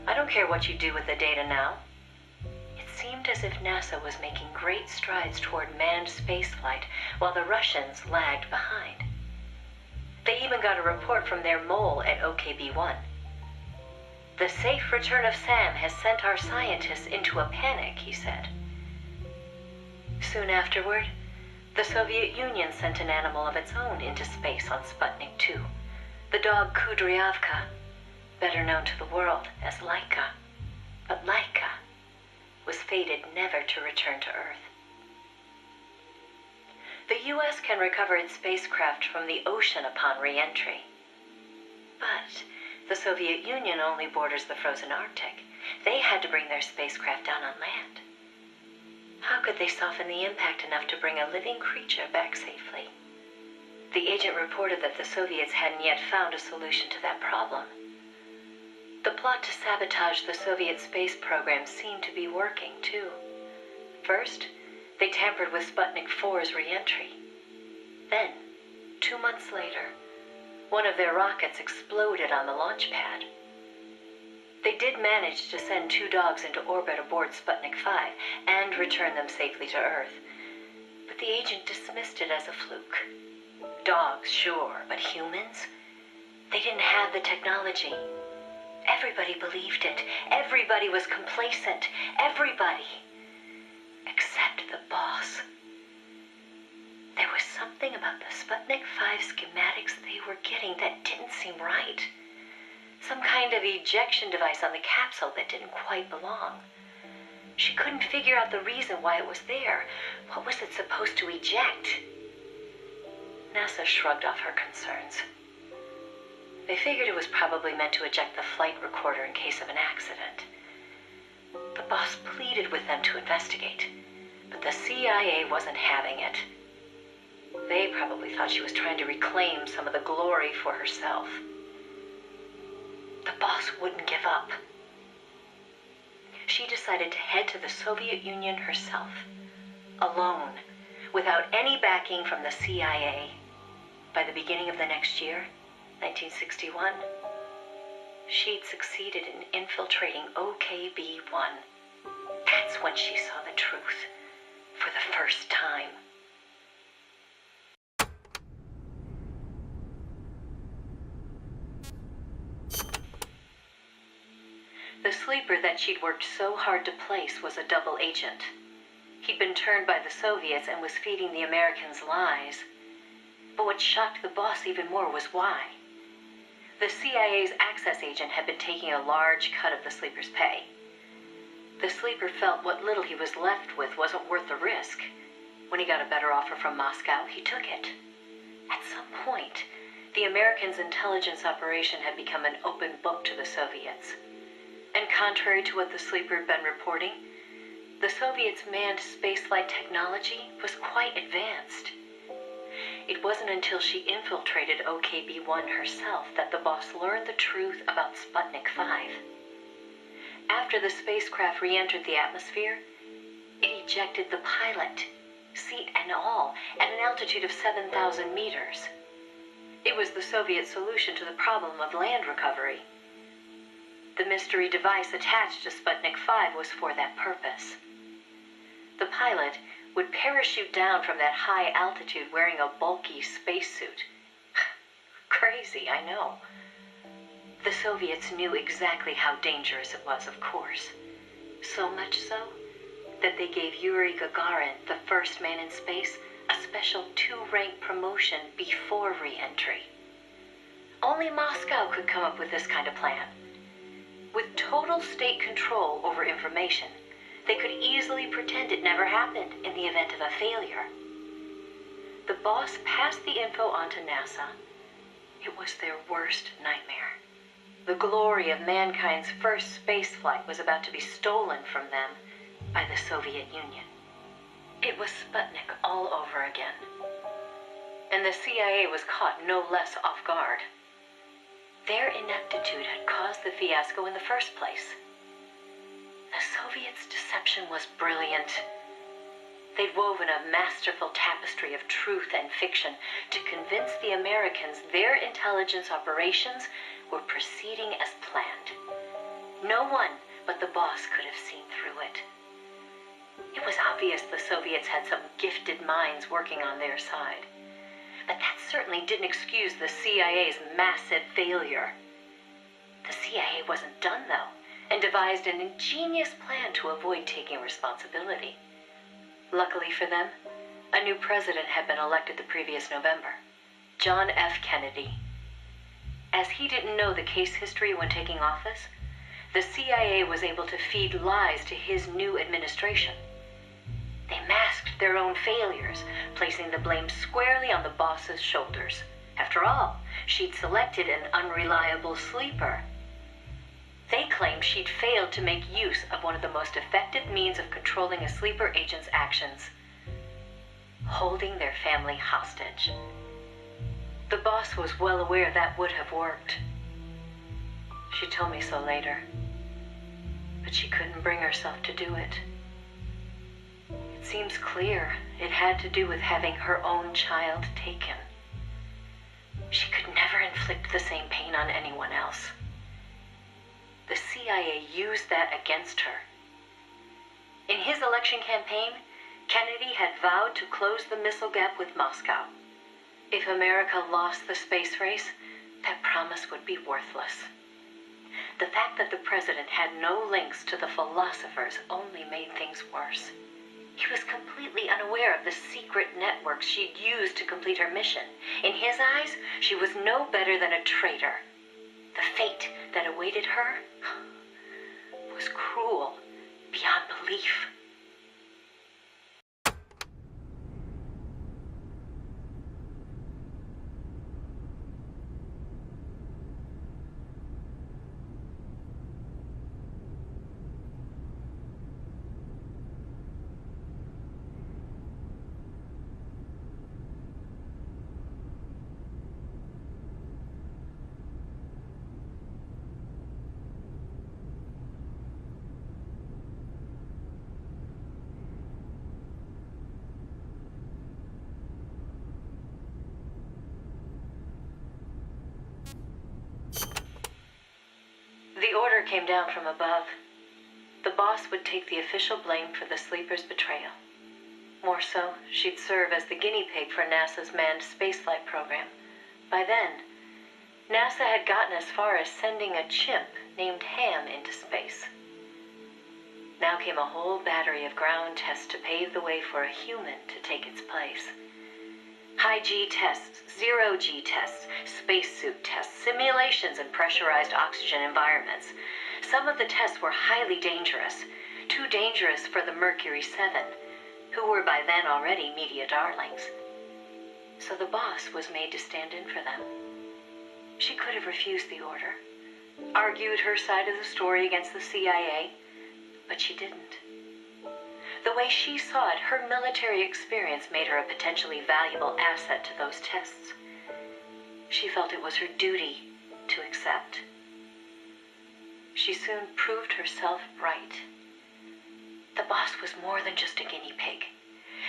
"I don't care what you do with the data now." It seemed seemed as if NASA was making great strides toward manned spaceflight while the Russians lagged behind. They even got a report from their mole at OKB-1. "The safe return of Sam has sent our scientists into a panic," he said. Soon afterward, the Soviet Union sent an animal of its own into space on Sputnik 2, the dog Kudryavka, better known to the world as Laika. But Laika was fated never to return to Earth. The U.S. can recover its spacecraft from the ocean upon re-entry. But the Soviet Union only borders the frozen Arctic. They had to bring their spacecraft down on land. How could they soften the impact enough to bring a living creature back safely? The agent reported that the Soviets hadn't yet found a solution to that problem. The plot to sabotage the Soviet space program seemed to be working, too. First, they tampered with Sputnik 4's re-entry. Then, 2 months later, one of their rockets exploded on the launch pad. They did manage to send 2 dogs into orbit aboard Sputnik 5 and return them safely to Earth. But the agent dismissed it as a fluke. Dogs, sure, but humans? They didn't have the technology. Everybody believed it. Everybody was complacent. Everybody. Except the boss. There was something about the Sputnik 5 schematics they were getting that didn't seem right. Some kind of ejection device on the capsule that didn't quite belong. She couldn't figure out the reason why it was there. What was it supposed to eject? NASA shrugged off her concerns. They figured it was probably meant to eject the flight recorder in case of an accident. The boss pleaded with them to investigate, but the CIA wasn't having it. They probably thought she was trying to reclaim some of the glory for herself. The boss wouldn't give up. She decided to head to the Soviet Union herself, alone, without any backing from the CIA. By the beginning of the next year, 1961, she'd succeeded in infiltrating OKB-1. That's when she saw the truth for the first time. The sleeper that she'd worked so hard to place was a double agent. He'd been turned by the Soviets and was feeding the Americans lies. But what shocked the boss even more was why. The CIA's access agent had been taking a large cut of the sleeper's pay. The sleeper felt what little he was left with wasn't worth the risk. When he got a better offer from Moscow, he took it. At some point, the Americans' intelligence operation had become an open book to the Soviets. And contrary to what the sleeper had been reporting, the Soviets' manned spaceflight technology was quite advanced. It wasn't until she infiltrated OKB-1 herself that the boss learned the truth about Sputnik 5. After the spacecraft re-entered the atmosphere, it ejected the pilot, seat and all, at an altitude of 7,000 meters. It was the Soviet solution to the problem of land recovery. The mystery device attached to Sputnik 5 was for that purpose. The pilot would parachute down from that high altitude wearing a bulky spacesuit. Crazy, I know. The Soviets knew exactly how dangerous it was, of course. So much so that they gave Yuri Gagarin, the first man in space, a special 2-rank promotion before re-entry. Only Moscow could come up with this kind of plan. With total state control over information, they could easily pretend it never happened in the event of a failure. The boss passed the info on to NASA. It was their worst nightmare. The glory of mankind's first spaceflight was about to be stolen from them by the Soviet Union. It was Sputnik all over again. And the CIA was caught no less off guard. Their ineptitude had caused the fiasco in the first place. The Soviets' deception was brilliant. They'd woven a masterful tapestry of truth and fiction to convince the Americans their intelligence operations were proceeding as planned. No one but the boss could have seen through it. It was obvious the Soviets had some gifted minds working on their side. But that certainly didn't excuse the CIA's massive failure. The CIA wasn't done, though, and devised an ingenious plan to avoid taking responsibility. Luckily for them, a new president had been elected the previous November, John F. Kennedy. As he didn't know the case history when taking office, the CIA was able to feed lies to his new administration. They masked their own failures, placing the blame squarely on the boss's shoulders. After all, she'd selected an unreliable sleeper. They claimed she'd failed to make use of one of the most effective means of controlling a sleeper agent's actions: holding their family hostage. The boss was well aware that would have worked. She told me so later, but she couldn't bring herself to do it. It seems clear it had to do with having her own child taken. She could never inflict the same pain on anyone else. The CIA used that against her. In his election campaign, Kennedy had vowed to close the missile gap with Moscow. If America lost the space race, that promise would be worthless. The fact that the president had no links to the philosophers only made things worse. He was completely unaware of the secret networks she'd used to complete her mission. In his eyes, she was no better than a traitor. The fate that awaited her was cruel beyond belief. The order came down from above. The boss would take the official blame for the sleeper's betrayal. More so, she'd serve as the guinea pig for NASA's manned spaceflight program. By then, NASA had gotten as far as sending a chimp named Ham into space. Now came a whole battery of ground tests to pave the way for a human to take its place. High-G tests, zero-G tests, spacesuit tests, simulations and pressurized oxygen environments. Some of the tests were highly dangerous, too dangerous for the Mercury 7, who were by then already media darlings. So the boss was made to stand in for them. She could have refused the order, argued her side of the story against the CIA, but she didn't. The way she saw it, her military experience made her a potentially valuable asset to those tests. She felt it was her duty to accept. She soon proved herself right. The boss was more than just a guinea pig.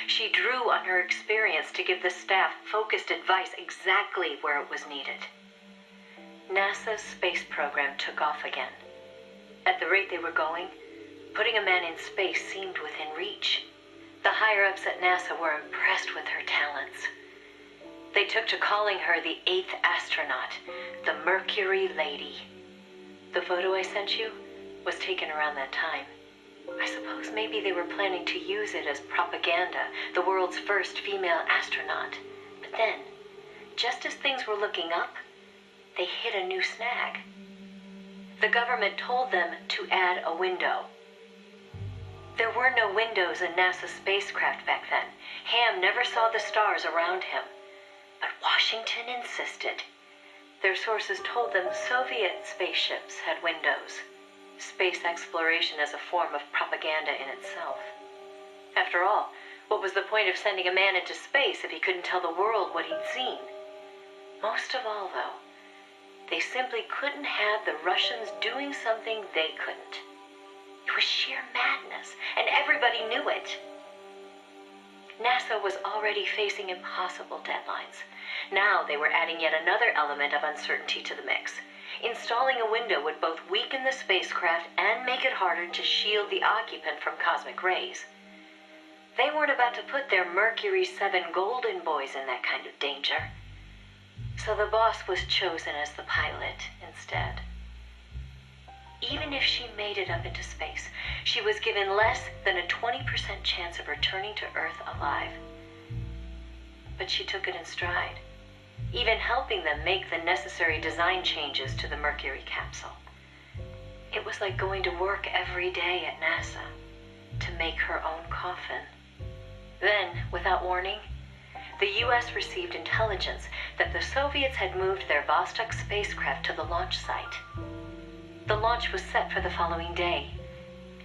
She drew on her experience to give the staff focused advice exactly where it was needed. NASA's space program took off again. At the rate they were going, putting a man in space seemed within reach. The higher-ups at NASA were impressed with her talents. They took to calling her the 8th astronaut, the Mercury Lady. The photo I sent you was taken around that time. I suppose maybe they were planning to use it as propaganda, the world's first female astronaut. But then, just as things were looking up, they hit a new snag. The government told them to add a window. There were no windows in NASA's spacecraft back then. Ham never saw the stars around him. But Washington insisted. Their sources told them Soviet spaceships had windows. Space exploration as a form of propaganda in itself. After all, what was the point of sending a man into space if he couldn't tell the world what he'd seen? Most of all, though, they simply couldn't have the Russians doing something they couldn't. It was sheer madness, and everybody knew it. NASA was already facing impossible deadlines. Now they were adding yet another element of uncertainty to the mix. Installing a window would both weaken the spacecraft and make it harder to shield the occupant from cosmic rays. They weren't about to put their Mercury 7 golden boys in that kind of danger. So the boss was chosen as the pilot instead. Even if she made it up into space, she was given less than a 20% chance of returning to Earth alive. But she took it in stride, even helping them make the necessary design changes to the Mercury capsule. It was like going to work every day at NASA to make her own coffin. Then, without warning, the U.S. received intelligence that the Soviets had moved their Vostok spacecraft to the launch site. The launch was set for the following day,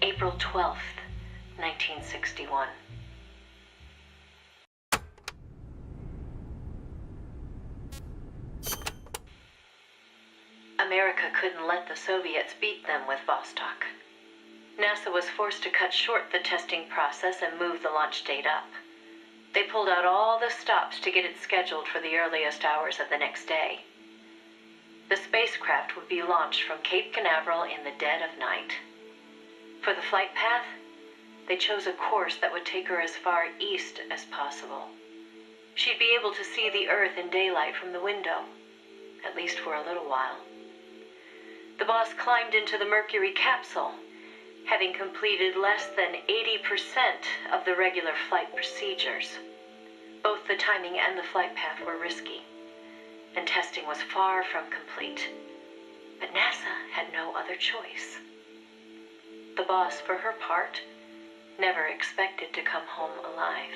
April 12th, 1961. America couldn't let the Soviets beat them with Vostok. NASA was forced to cut short the testing process and move the launch date up. They pulled out all the stops to get it scheduled for the earliest hours of the next day. The spacecraft would be launched from Cape Canaveral in the dead of night. For the flight path, they chose a course that would take her as far east as possible. She'd be able to see the Earth in daylight from the window, at least for a little while. The boss climbed into the Mercury capsule, having completed less than 80% of the regular flight procedures. Both the timing and the flight path were risky, and testing was far from complete. But NASA had no other choice. The boss, for her part, never expected to come home alive.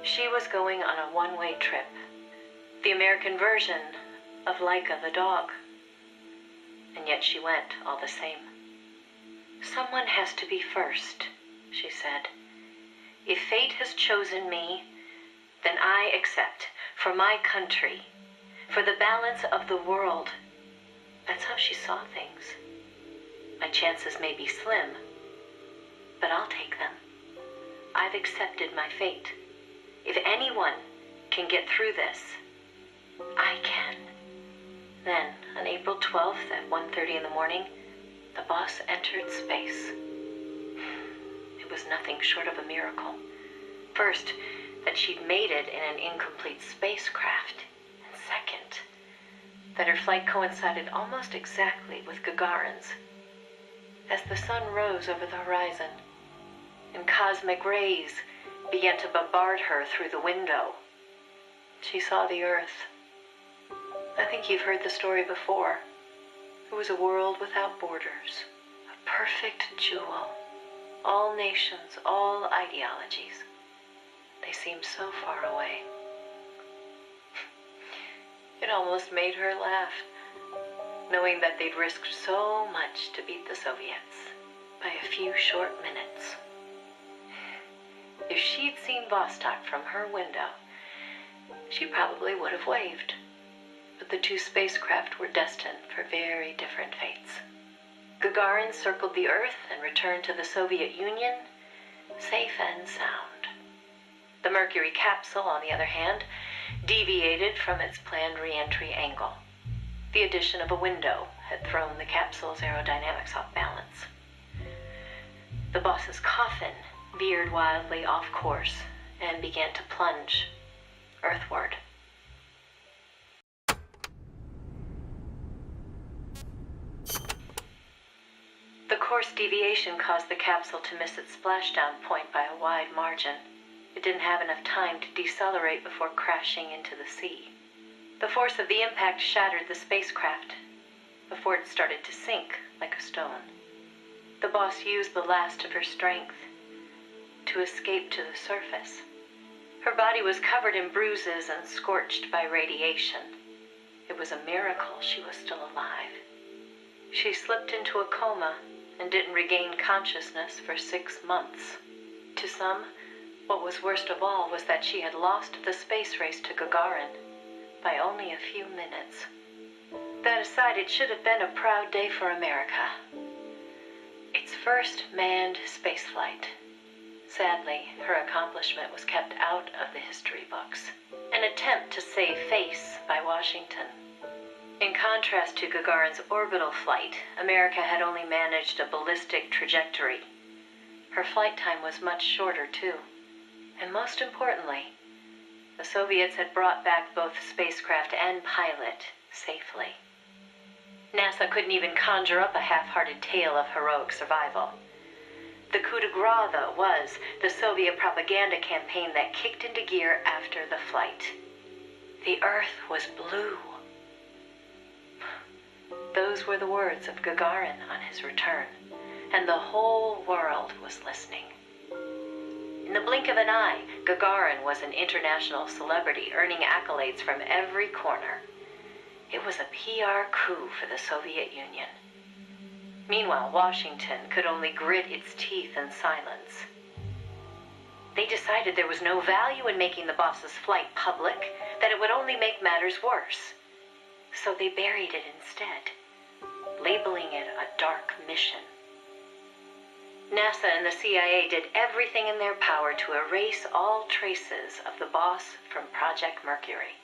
She was going on a one-way trip, the American version of Laika the dog. And yet she went all the same. Someone has to be first, she said. If fate has chosen me, then I accept, for my country, for the balance of the world. That's how she saw things. My chances may be slim, but I'll take them. I've accepted my fate. If anyone can get through this, I can. Then, on April 12th at 1:30 in the morning, the boss entered space. It was nothing short of a miracle. First, that she'd made it in an incomplete spacecraft. And second, that her flight coincided almost exactly with Gagarin's. As the sun rose over the horizon, and cosmic rays began to bombard her through the window, she saw the Earth. I think you've heard the story before. It was a world without borders, a perfect jewel. All nations, all ideologies. They seemed so far away. It almost made her laugh, knowing that they'd risked so much to beat the Soviets by a few short minutes. If she'd seen Vostok from her window, she probably would have waved. But the two spacecraft were destined for very different fates. Gagarin circled the Earth and returned to the Soviet Union, safe and sound. The Mercury capsule, on the other hand, deviated from its planned re-entry angle. The addition of a window had thrown the capsule's aerodynamics off balance. The boss's coffin veered wildly off course and began to plunge earthward. The course deviation caused the capsule to miss its splashdown point by a wide margin. It didn't have enough time to decelerate before crashing into the sea. The force of the impact shattered the spacecraft before it started to sink like a stone. The boss used the last of her strength to escape to the surface. Her body was covered in bruises and scorched by radiation. It was a miracle she was still alive. She slipped into a coma and didn't regain consciousness for 6 months. To some, what was worst of all was that she had lost the space race to Gagarin by only a few minutes. That aside, it should have been a proud day for America. Its first manned spaceflight. Sadly, her accomplishment was kept out of the history books. An attempt to save face by Washington. In contrast to Gagarin's orbital flight, America had only managed a ballistic trajectory. Her flight time was much shorter, too. And most importantly, the Soviets had brought back both spacecraft and pilot safely. NASA couldn't even conjure up a half-hearted tale of heroic survival. The coup de grace, though, was the Soviet propaganda campaign that kicked into gear after the flight. The Earth was blue. Those were the words of Gagarin on his return, and the whole world was listening. In the blink of an eye, Gagarin was an international celebrity, earning accolades from every corner. It was a PR coup for the Soviet Union. Meanwhile, Washington could only grit its teeth in silence. They decided there was no value in making the boss's flight public, that it would only make matters worse. So they buried it instead, labeling it a dark mission. NASA and the CIA did everything in their power to erase all traces of the boss from Project Mercury.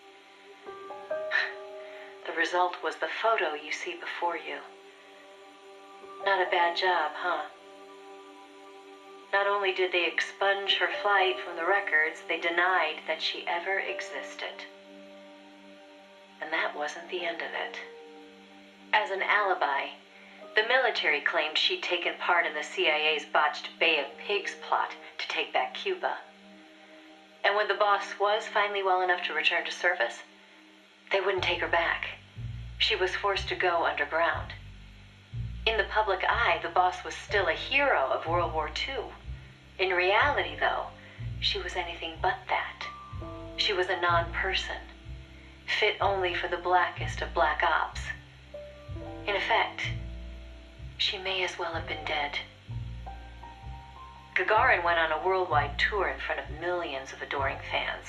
The result was the photo you see before you. Not a bad job, huh? Not only did they expunge her flight from the records, they denied that she ever existed. And that wasn't the end of it. As an alibi, the military claimed she'd taken part in the CIA's botched Bay of Pigs plot to take back Cuba. And when the boss was finally well enough to return to service, they wouldn't take her back. She was forced to go underground. In the public eye, the boss was still a hero of World War II. In reality, though, she was anything but that. She was a non-person, fit only for the blackest of black ops. In effect, she may as well have been dead. Gagarin went on a worldwide tour in front of millions of adoring fans.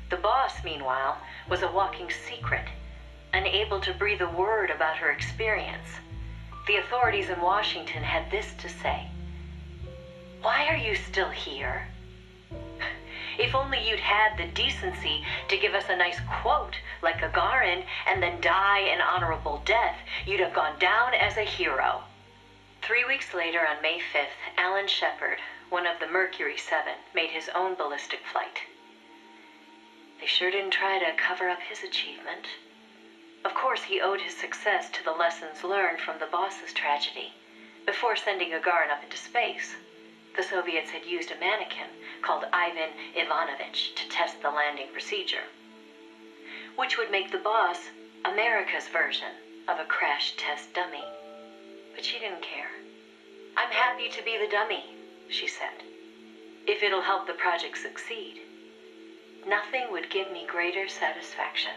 The boss, meanwhile, was a walking secret, unable to breathe a word about her experience. The authorities in Washington had this to say: "Why are you still here? If only you'd had the decency to give us a nice quote like Gagarin and then die an honorable death, you'd have gone down as a hero." 3 weeks later, on May 5th, Alan Shepard, one of the Mercury 7, made his own ballistic flight. They sure didn't try to cover up his achievement. Of course, he owed his success to the lessons learned from the boss's tragedy. Before sending Gagarin up into space, the Soviets had used a mannequin called Ivan Ivanovich to test the landing procedure, which would make the boss America's version of a crash test dummy. But she didn't care. "I'm happy to be the dummy," she said, "if it'll help the project succeed. Nothing would give me greater satisfaction."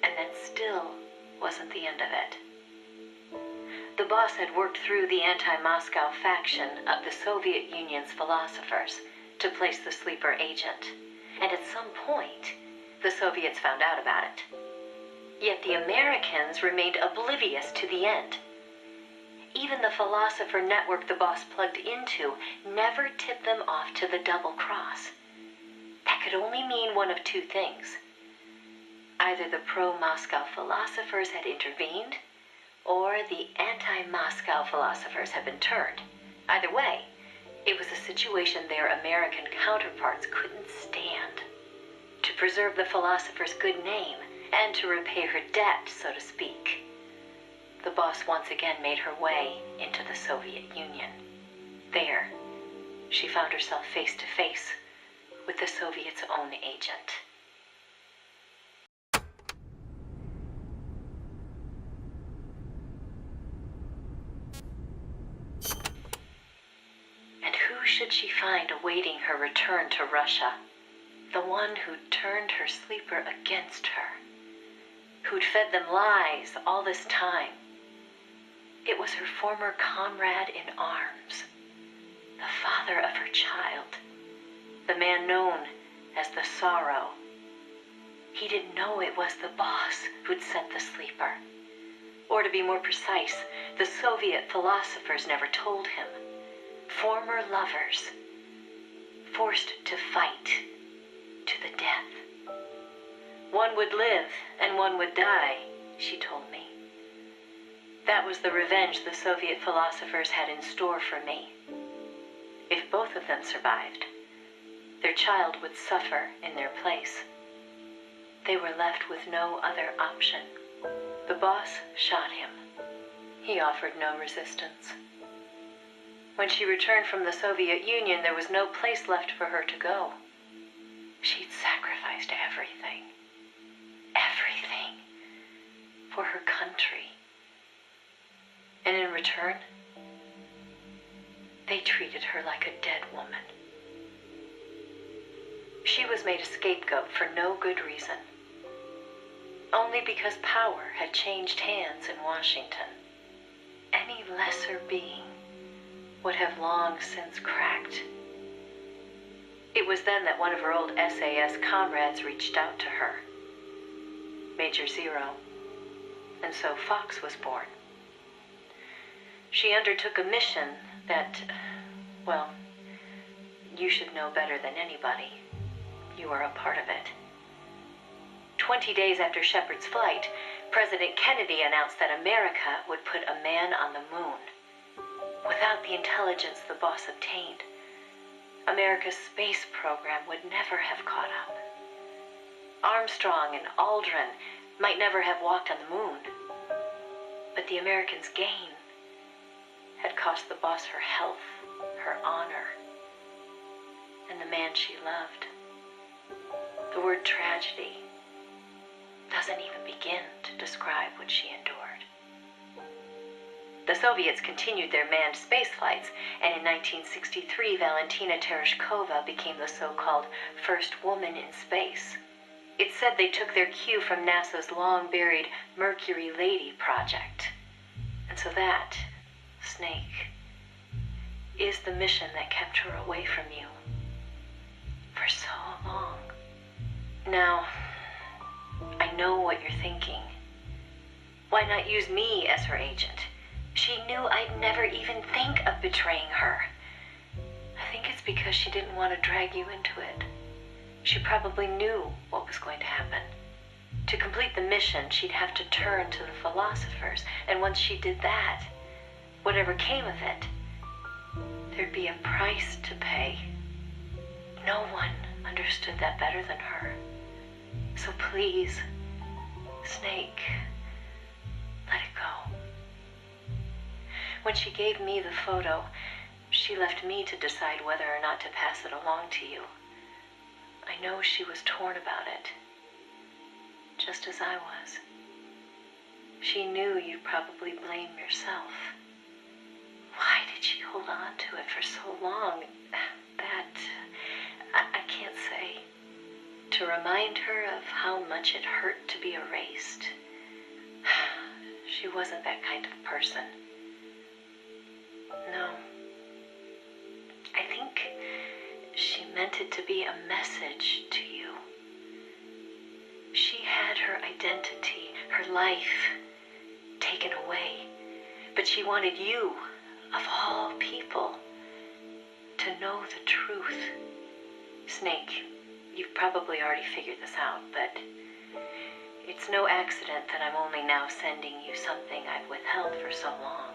And that still wasn't the end of it. The boss had worked through the anti-Moscow faction of the Soviet Union's philosophers to place the sleeper agent, and at some point, the Soviets found out about it. Yet the Americans remained oblivious to the end. Even the philosopher network the boss plugged into never tipped them off to the double cross. That could only mean one of two things. Either the pro-Moscow philosophers had intervened, or the anti-Moscow philosophers had been turned. Either way, it was a situation their American counterparts couldn't stand. To preserve the philosopher's good name, and to repay her debt, so to speak, the boss once again made her way into the Soviet Union. There, she found herself face to face with the Soviets' own agent. And who should she find awaiting her return to Russia? The one who'd turned her sleeper against her, who'd fed them lies all this time. It was her former comrade in arms, the father of her child, the man known as the Sorrow. He didn't know it was the boss who'd sent the sleeper. Or to be more precise, the Soviet philosophers never told him. Former lovers, forced to fight to the death. One would live and one would die, she told me. That was the revenge the Soviet philosophers had in store for me. If both of them survived, Their child would suffer in their place. They were left with no other option. The boss shot him. He offered no resistance. When she returned from the Soviet Union, there was no place left for her to go. She'd sacrificed everything. Everything. For her country. And in return, they treated her like a dead woman. She was made a scapegoat for no good reason. Only because power had changed hands in Washington. Any lesser being would have long since cracked. It was then that one of her old SAS comrades reached out to her, Major Zero, and so Fox was born. She undertook a mission that, well, you should know better than anybody. You were a part of it. 20 days after Shepard's flight, President Kennedy announced that America would put a man on the moon. Without the intelligence the boss obtained, America's space program would never have caught up. Armstrong and Aldrin might never have walked on the moon, but the Americans' gain had cost the boss her health, her honor, and the man she loved. The word tragedy doesn't even begin to describe what she endured. The Soviets continued their manned space flights, and in 1963, Valentina Tereshkova became the so-called first woman in space. It's said they took their cue from NASA's long-buried Mercury Lady project. And so that, Snake, is the mission that kept her away from you for so long. Now, I know what you're thinking. Why not use me as her agent? She knew I'd never even think of betraying her. I think it's because she didn't want to drag you into it. She probably knew what was going to happen. To complete the mission, she'd have to turn to the philosophers, and once she did that, whatever came of it, there'd be a price to pay. No one understood that better than her. So please, Snake, let it go. When she gave me the photo, she left me to decide whether or not to pass it along to you. I know she was torn about it, just as I was. She knew you'd probably blame yourself. Why did she hold on to it for so long? That, I can't say. To remind her of how much it hurt to be erased. She wasn't that kind of person. No. I think she meant it to be a message to you. She had her identity, her life, taken away. But she wanted you, of all people, to know the truth. Snake, you've probably already figured this out, but it's no accident that I'm only now sending you something I've withheld for so long.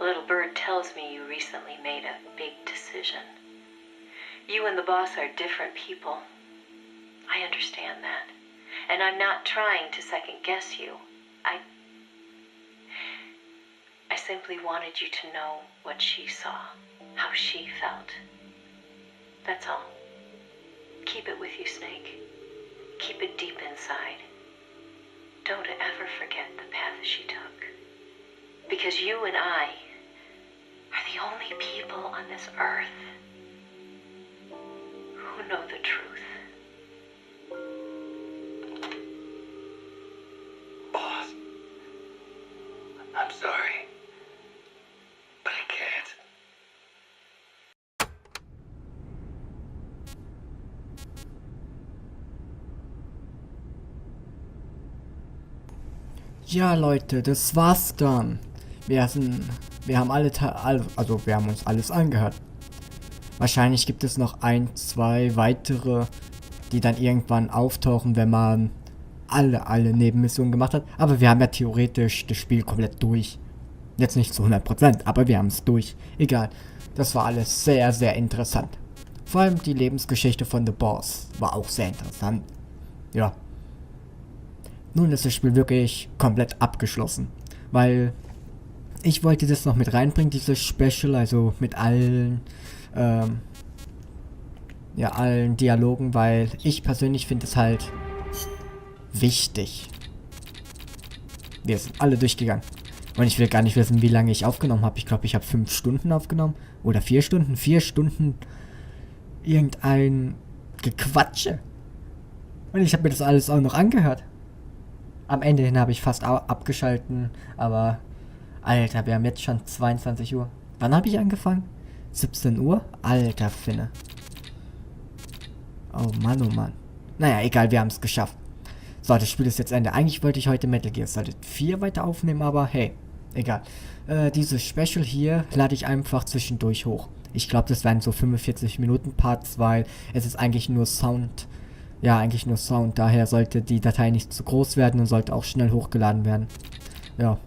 A little bird tells me you recently made a big decision. You and the boss are different people. I understand that. And I'm not trying to second guess you. I simply wanted you to know what she saw, how she felt. That's all. Keep it with you, Snake. Keep it deep inside. Don't ever forget the path she took. Because you and I are the only people on this earth who know the truth. Boss, I'm sorry, but I can't. Ja, Leute, das war's dann. Wir haben wir haben uns alles angehört. Wahrscheinlich gibt es noch 1, 2 weitere, die dann irgendwann auftauchen, wenn man alle Nebenmissionen gemacht hat. Aber wir haben ja theoretisch das Spiel komplett durch. Jetzt nicht zu 100%, aber wir haben es durch. Egal. Das war alles sehr, sehr interessant. Vor allem die Lebensgeschichte von The Boss war auch sehr interessant. Ja. Nun ist das Spiel wirklich komplett abgeschlossen, weil ich wollte das noch mit reinbringen, dieses Special, also mit allen, allen Dialogen, weil ich persönlich finde es halt wichtig. Wir sind alle durchgegangen. Und ich will gar nicht wissen, wie lange ich aufgenommen habe. Ich glaube, ich habe 5 Stunden aufgenommen. Oder 4 Stunden. 4 Stunden irgendein Gequatsche. Und ich habe mir das alles auch noch angehört. Am Ende hin habe ich fast abgeschalten. Aber, Alter, wir haben jetzt schon 22 Uhr. Wann habe ich angefangen? 17 Uhr? Alter Finne. Oh Mann, oh Mann. Naja, egal, wir haben es geschafft. So, das Spiel ist jetzt Ende. Eigentlich wollte ich heute Metal Gear Solid 4 weiter aufnehmen, aber hey, egal. Dieses Special hier lade ich einfach zwischendurch hoch. Ich glaube, das werden so 45 Minuten Parts, weil es ist eigentlich nur Sound. Ja, eigentlich nur Sound. Daher sollte die Datei nicht zu groß werden und sollte auch schnell hochgeladen werden. Ja.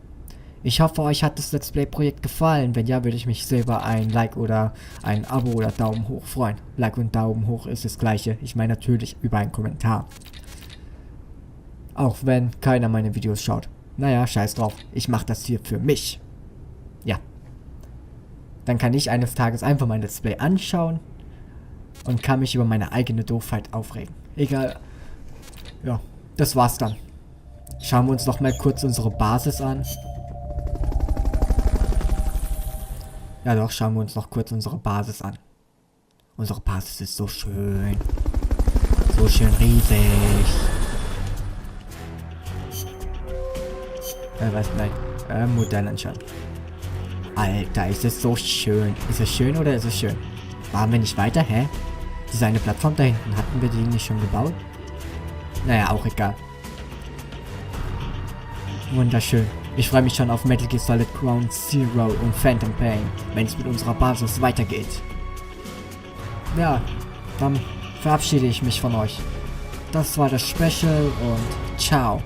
Ich hoffe, euch hat das Let's Play Projekt gefallen. Wenn ja, würde ich mich sehr über ein Like oder ein Abo oder Daumen hoch freuen. Like und Daumen hoch ist das gleiche. Ich meine natürlich über einen Kommentar. Auch wenn keiner meine Videos schaut. Naja, scheiß drauf. Ich mache das hier für mich. Ja. Dann kann ich eines Tages einfach mein Let's Play anschauen und kann mich über meine eigene Doofheit aufregen. Egal. Ja, das war's dann. Schauen wir uns noch mal kurz unsere Basis an. Ja doch, schauen wir uns noch kurz unsere Basis an. Unsere Basis ist so schön. So schön riesig. Nein. Modell anschauen. Alter, ist es so schön. Ist es schön oder ist es schön? Waren wir nicht weiter? Hä? Diese eine Plattform da hinten, hatten wir die nicht schon gebaut? Naja, auch egal. Wunderschön. Ich freue mich schon auf Metal Gear Solid Ground Zero und Phantom Pain, wenn es mit unserer Basis weitergeht. Ja, dann verabschiede ich mich von euch. Das war das Special und ciao.